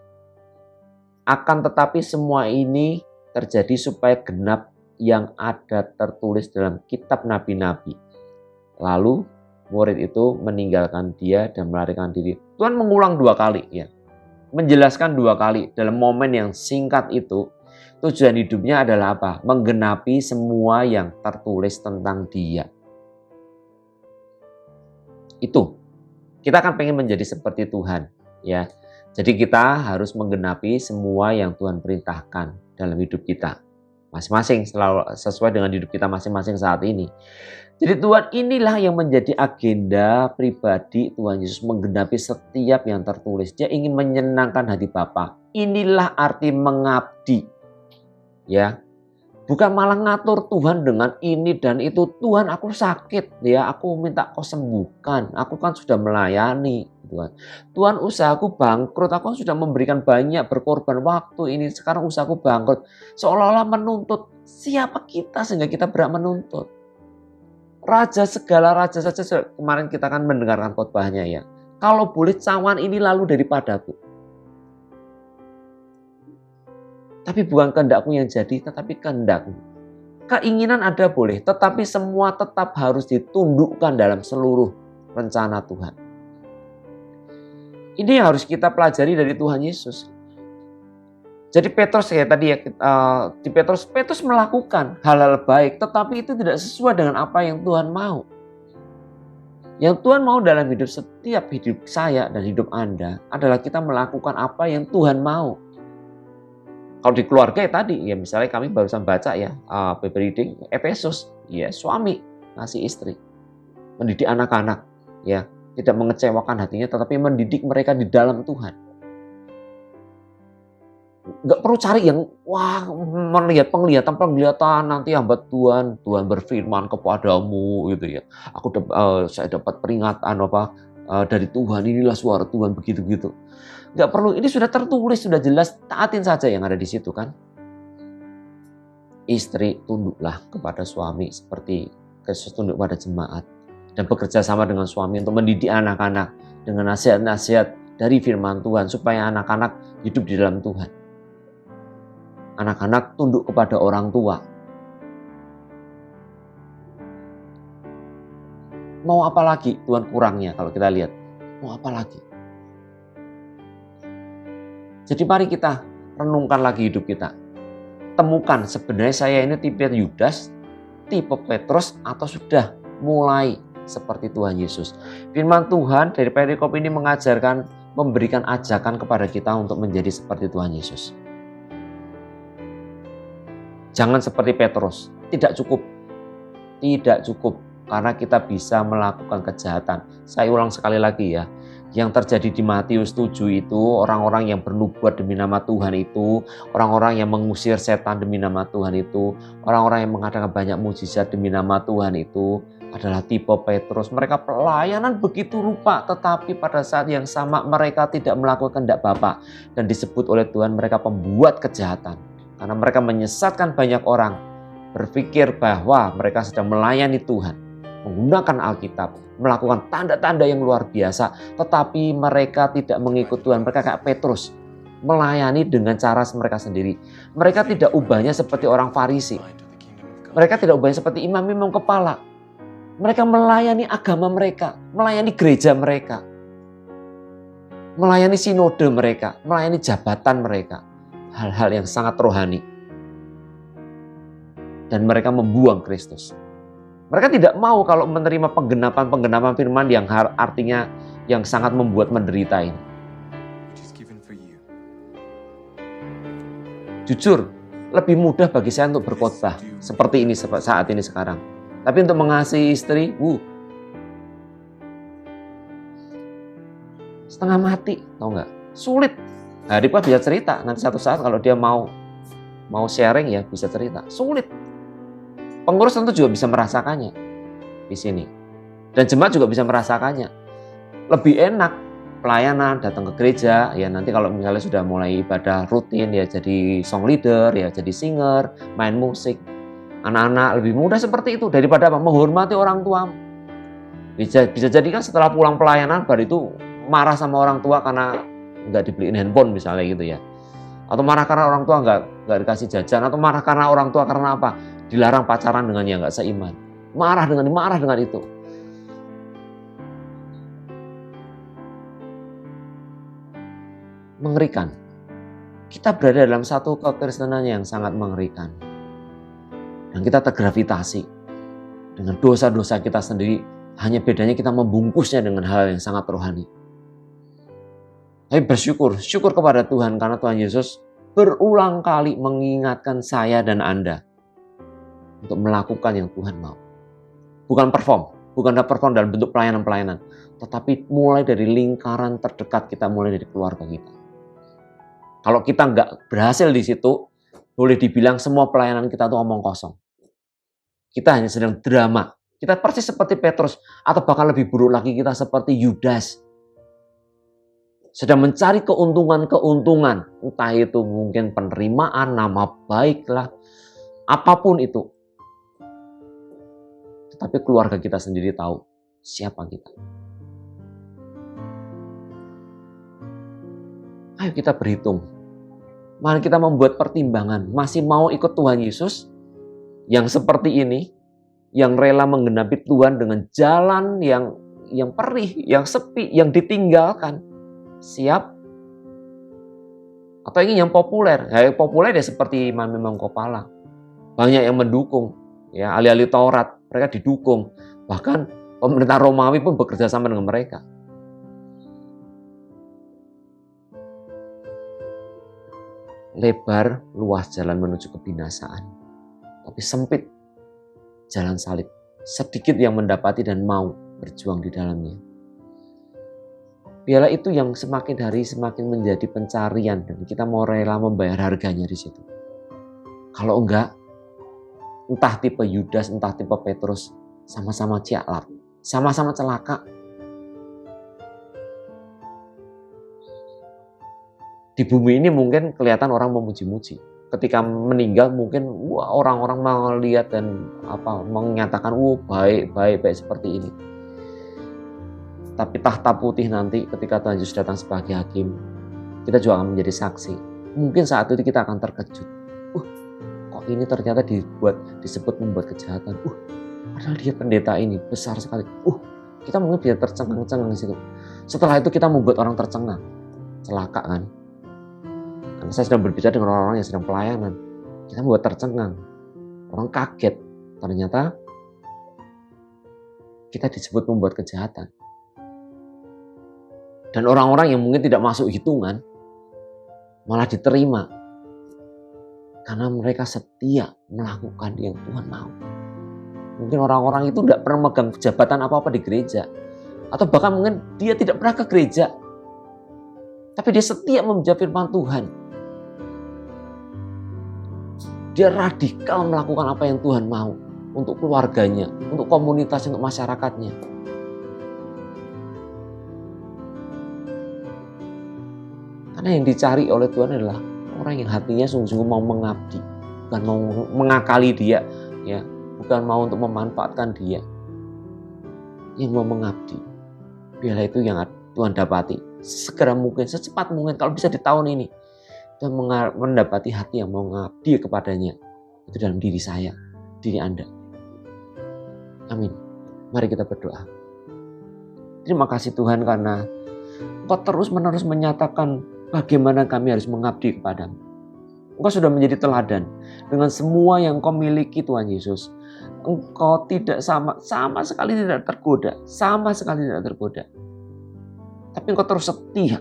Akan tetapi semua ini terjadi supaya genap yang ada tertulis dalam kitab nabi-nabi. Lalu murid itu meninggalkan dia dan melarikan diri. Tuhan mengulang 2 kali ya. Menjelaskan 2 kali dalam momen yang singkat itu. Tujuan hidupnya adalah apa? Menggenapi semua yang tertulis tentang dia. Itu. Kita akan pengen menjadi seperti Tuhan ya. Jadi kita harus menggenapi semua yang Tuhan perintahkan dalam hidup kita. Masing-masing selalu sesuai dengan hidup kita masing-masing saat ini. Jadi Tuhan inilah yang menjadi agenda pribadi Tuhan Yesus, menggenapi setiap yang tertulis. Dia ingin menyenangkan hati Bapa. Inilah arti mengabdi. Ya. Bukan malah ngatur Tuhan dengan ini dan itu. Tuhan, aku sakit ya, aku minta Kau sembuhkan. Aku kan sudah melayani, Tuhan. Tuhan, usahaku bangkrut. Aku sudah memberikan banyak, berkorban waktu ini. Sekarang usahaku bangkrut. Seolah-olah menuntut. Siapa kita sehingga kita berhak menuntut? Raja segala raja saja, kemarin kita kan mendengarkan khotbahnya ya. Kalau boleh cawan ini lalu daripadaku. Tapi bukan kehendakku yang jadi, tetapi kehendakmu. Keinginan ada boleh, tetapi semua tetap harus ditundukkan dalam seluruh rencana Tuhan. Ini yang harus kita pelajari dari Tuhan Yesus. Jadi Petrus ya tadi ya, di Petrus melakukan hal-hal baik, tetapi itu tidak sesuai dengan apa yang Tuhan mau. Yang Tuhan mau dalam setiap hidup saya dan hidup Anda adalah kita melakukan apa yang Tuhan mau. Kalau di keluarga ya tadi, ya misalnya kami barusan baca ya, Bible reading Efesus, ya suami ngasih istri, mendidik anak-anak, ya tidak mengecewakan hatinya, tetapi mendidik mereka di dalam Tuhan. Nggak perlu cari yang, wah, melihat penglihatan nanti hamba Tuhan berfirman kepadamu gitu ya. Saya dapat peringatan dari Tuhan, inilah suara Tuhan begitu-gitu. Nggak perlu, ini sudah tertulis, sudah jelas, taatin saja yang ada di situ kan. Istri, tunduklah kepada suami seperti Kristus tunduk pada jemaat. Dan bekerja sama dengan suami untuk mendidik anak-anak dengan nasihat-nasihat dari firman Tuhan supaya anak-anak hidup di dalam Tuhan. Anak-anak tunduk kepada orang tua. Mau apa lagi Tuhan kurangnya kalau kita lihat? Mau apa lagi? Jadi mari kita renungkan lagi hidup kita. Temukan sebenarnya saya ini tipe Yudas, tipe Petrus, atau sudah mulai seperti Tuhan Yesus. Firman Tuhan dari perikop ini mengajarkan, memberikan ajakan kepada kita untuk menjadi seperti Tuhan Yesus. Jangan seperti Petrus, tidak cukup. Tidak cukup, karena kita bisa melakukan kejahatan. Saya ulang sekali lagi ya. Yang terjadi di Matius 7 itu, orang-orang yang bernubuat demi nama Tuhan itu, orang-orang yang mengusir setan demi nama Tuhan itu, orang-orang yang mengadakan banyak mukjizat demi nama Tuhan itu adalah tipe Petrus. Mereka pelayanan begitu rupa, tetapi pada saat yang sama mereka tidak melakukan kehendak Bapa. Dan disebut oleh Tuhan mereka pembuat kejahatan. Karena mereka menyesatkan banyak orang, berpikir bahwa mereka sedang melayani Tuhan, menggunakan Alkitab, melakukan tanda-tanda yang luar biasa, tetapi mereka tidak mengikut Tuhan. Mereka kayak Petrus, melayani dengan cara mereka sendiri. Mereka tidak ubahnya seperti orang Farisi. Mereka tidak ubahnya seperti imam-imam kepala. Mereka melayani agama mereka, melayani gereja mereka, melayani sinode mereka, melayani jabatan mereka. Hal-hal yang sangat rohani. Dan mereka membuang Kristus. Mereka tidak mau kalau menerima penggenapan firman yang artinya yang sangat membuat menderita ini. Jujur, lebih mudah bagi saya untuk berkhotbah seperti ini saat ini sekarang. Tapi untuk mengasihi istri, setengah mati, tahu nggak? Sulit. Ripka bisa cerita nanti satu saat kalau dia mau sharing ya bisa cerita. Sulit. Pengurus tentu juga bisa merasakannya di sini. Dan jemaat juga bisa merasakannya. Lebih enak pelayanan, datang ke gereja, ya nanti kalau misalnya sudah mulai ibadah rutin ya jadi song leader, ya jadi singer, main musik. Anak-anak lebih mudah seperti itu daripada menghormati orang tua. Bisa jadi kan setelah pulang pelayanan baru itu marah sama orang tua karena nggak dibeliin handphone misalnya gitu ya. Atau marah karena orang tua nggak dikasih jajan, atau marah karena orang tua karena apa? Dilarang pacaran dengan yang nggak seiman. Marah dengan itu. Mengerikan. Kita berada dalam satu kekristenan yang sangat mengerikan. Dan kita tergravitasi dengan dosa-dosa kita sendiri. Hanya bedanya kita membungkusnya dengan hal yang sangat rohani. Tapi syukur kepada Tuhan karena Tuhan Yesus berulang kali mengingatkan saya dan Anda untuk melakukan yang Tuhan mau. Bukan perform dalam bentuk pelayanan-pelayanan, tetapi mulai dari lingkaran terdekat kita, mulai dari keluarga kita. Kalau kita nggak berhasil di situ, boleh dibilang semua pelayanan kita itu omong kosong. Kita hanya sedang drama. Kita persis seperti Petrus, atau bahkan lebih buruk lagi kita seperti Yudas. Sedang mencari keuntungan, entah itu mungkin penerimaan, nama baik lah, apapun itu. Tetapi keluarga kita sendiri tahu siapa kita. Ayo kita berhitung. Mari kita membuat pertimbangan, masih mau ikut Tuhan Yesus yang seperti ini, yang rela menggenapi Tuhan dengan jalan yang perih, yang sepi, yang ditinggalkan. Siap? Atau ingin yang populer? Ya, populer ya seperti imam-imam kepala. Banyak yang mendukung, ya ahli-ahli Taurat, mereka didukung. Bahkan pemerintah Romawi pun bekerja sama dengan mereka. Lebar, luas jalan menuju kebinasaan. Tapi sempit jalan salib. Sedikit yang mendapati dan mau berjuang di dalamnya. Biarlah itu yang semakin hari semakin menjadi pencarian dan kita mau rela membayar harganya di situ. Kalau enggak, entah tipe Yudas, entah tipe Petrus, sama-sama cialat, sama-sama celaka. Di bumi ini mungkin kelihatan orang memuji-muji. Ketika meninggal mungkin orang-orang melihat dan menyatakan baik seperti ini. Tapi tahta putih nanti ketika Tuhan Yesus datang sebagai hakim, kita juga akan menjadi saksi. Mungkin saat itu kita akan terkejut. Kok ini ternyata disebut membuat kejahatan. Padahal dia pendeta ini besar sekali. Kita mungkin bisa tercengang-cengang di situ. Setelah itu kita membuat orang tercengang. Celaka kan? Karena saya sedang berbicara dengan orang-orang yang sedang pelayanan. Kita membuat tercengang. Orang kaget. Ternyata kita disebut membuat kejahatan. Dan orang-orang yang mungkin tidak masuk hitungan malah diterima. Karena mereka setia melakukan yang Tuhan mau. Mungkin orang-orang itu tidak pernah megang jabatan apa-apa di gereja. Atau bahkan mungkin dia tidak pernah ke gereja. Tapi dia setia membaca firman Tuhan. Dia radikal melakukan apa yang Tuhan mau. Untuk keluarganya, untuk komunitasnya, untuk masyarakatnya. Karena yang dicari oleh Tuhan adalah orang yang hatinya sungguh-sungguh mau mengabdi. Bukan mau mengakali dia. Ya, bukan mau untuk memanfaatkan dia. Yang mau mengabdi. Biarlah itu yang Tuhan dapati. Segera mungkin, secepat mungkin. Kalau bisa di tahun ini. Tuhan mendapati hati yang mau mengabdi kepadanya. Itu dalam diri saya. Diri Anda. Amin. Mari kita berdoa. Terima kasih Tuhan karena Engkau terus-menerus menyatakan bagaimana kami harus mengabdi kepadamu. Engkau sudah menjadi teladan dengan semua yang Engkau miliki Tuhan Yesus. Engkau tidak sama sekali tidak tergoda. Sama sekali tidak tergoda. Tapi Engkau terus setia.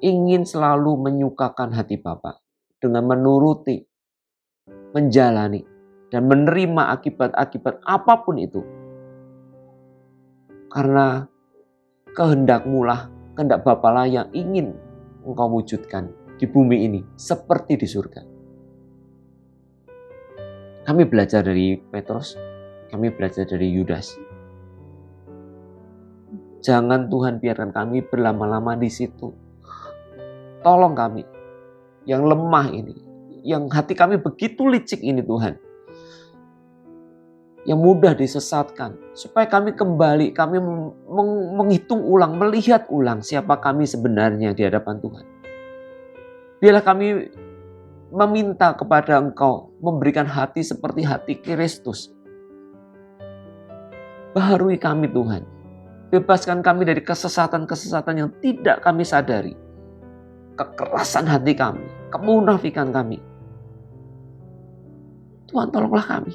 Ingin selalu menyukakan hati Bapa dengan menuruti, menjalani, dan menerima akibat-akibat apapun itu. Karena kehendak-Mu lah, kehendak Bapa lah yang ingin Engkau wujudkan di bumi ini seperti di surga. Kami belajar dari Petrus, kami belajar dari Yudas. Jangan Tuhan biarkan kami berlama-lama di situ. Tolong kami yang lemah ini, yang hati kami begitu licik ini Tuhan. Yang mudah disesatkan. Supaya kami kembali, kami menghitung ulang, melihat ulang siapa kami sebenarnya di hadapan Tuhan. Biarlah kami meminta kepada Engkau memberikan hati seperti hati Kristus. Baharui kami Tuhan. Bebaskan kami dari kesesatan-kesesatan yang tidak kami sadari. Kekerasan hati kami, kemunafikan kami. Tuhan tolonglah kami.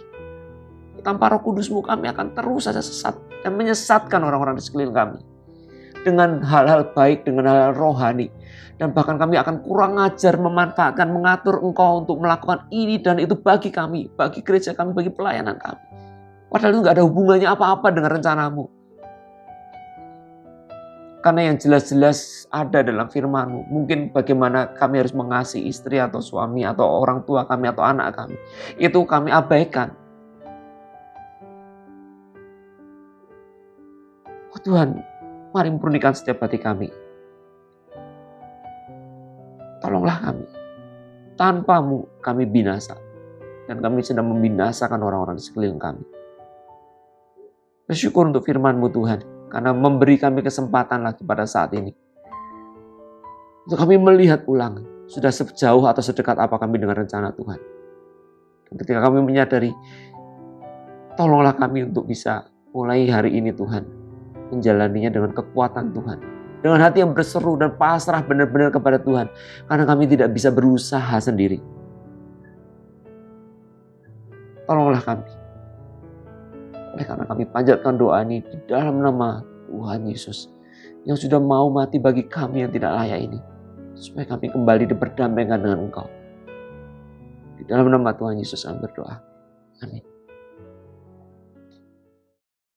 Tanpa Roh Kudus-Mu kami akan terus saja sesat dan menyesatkan orang-orang di sekeliling kami. Dengan hal-hal baik, dengan hal-hal rohani. Dan bahkan kami akan kurang ajar memanfaatkan, mengatur Engkau untuk melakukan ini dan itu bagi kami, bagi gereja kami, bagi pelayanan kami. Padahal itu gak ada hubungannya apa-apa dengan rencana-Mu. Karena yang jelas-jelas ada dalam firman-Mu. Mungkin bagaimana kami harus mengasihi istri atau suami atau orang tua kami atau anak kami. Itu kami abaikan. Oh Tuhan, mari murnikan setiap hati kami. Tolonglah kami. Tanpa-Mu kami binasa. Dan kami sedang membinasakan orang-orang di sekeliling kami. Bersyukur untuk firman-Mu Tuhan. Karena memberi kami kesempatan lagi pada saat ini. Untuk kami melihat ulang. Sudah sejauh atau sedekat apa kami dengan rencana Tuhan. Dan ketika kami menyadari. Tolonglah kami untuk bisa mulai hari ini Tuhan. Menjalaninya dengan kekuatan Tuhan. Dengan hati yang berseru dan pasrah benar-benar kepada Tuhan. Karena kami tidak bisa berusaha sendiri. Tolonglah kami. Oleh karena kami panjatkan doa ini di dalam nama Tuhan Yesus. Yang sudah mau mati bagi kami yang tidak layak ini. Supaya kami kembali berdamaikan dengan Engkau. Di dalam nama Tuhan Yesus kami berdoa. Amin.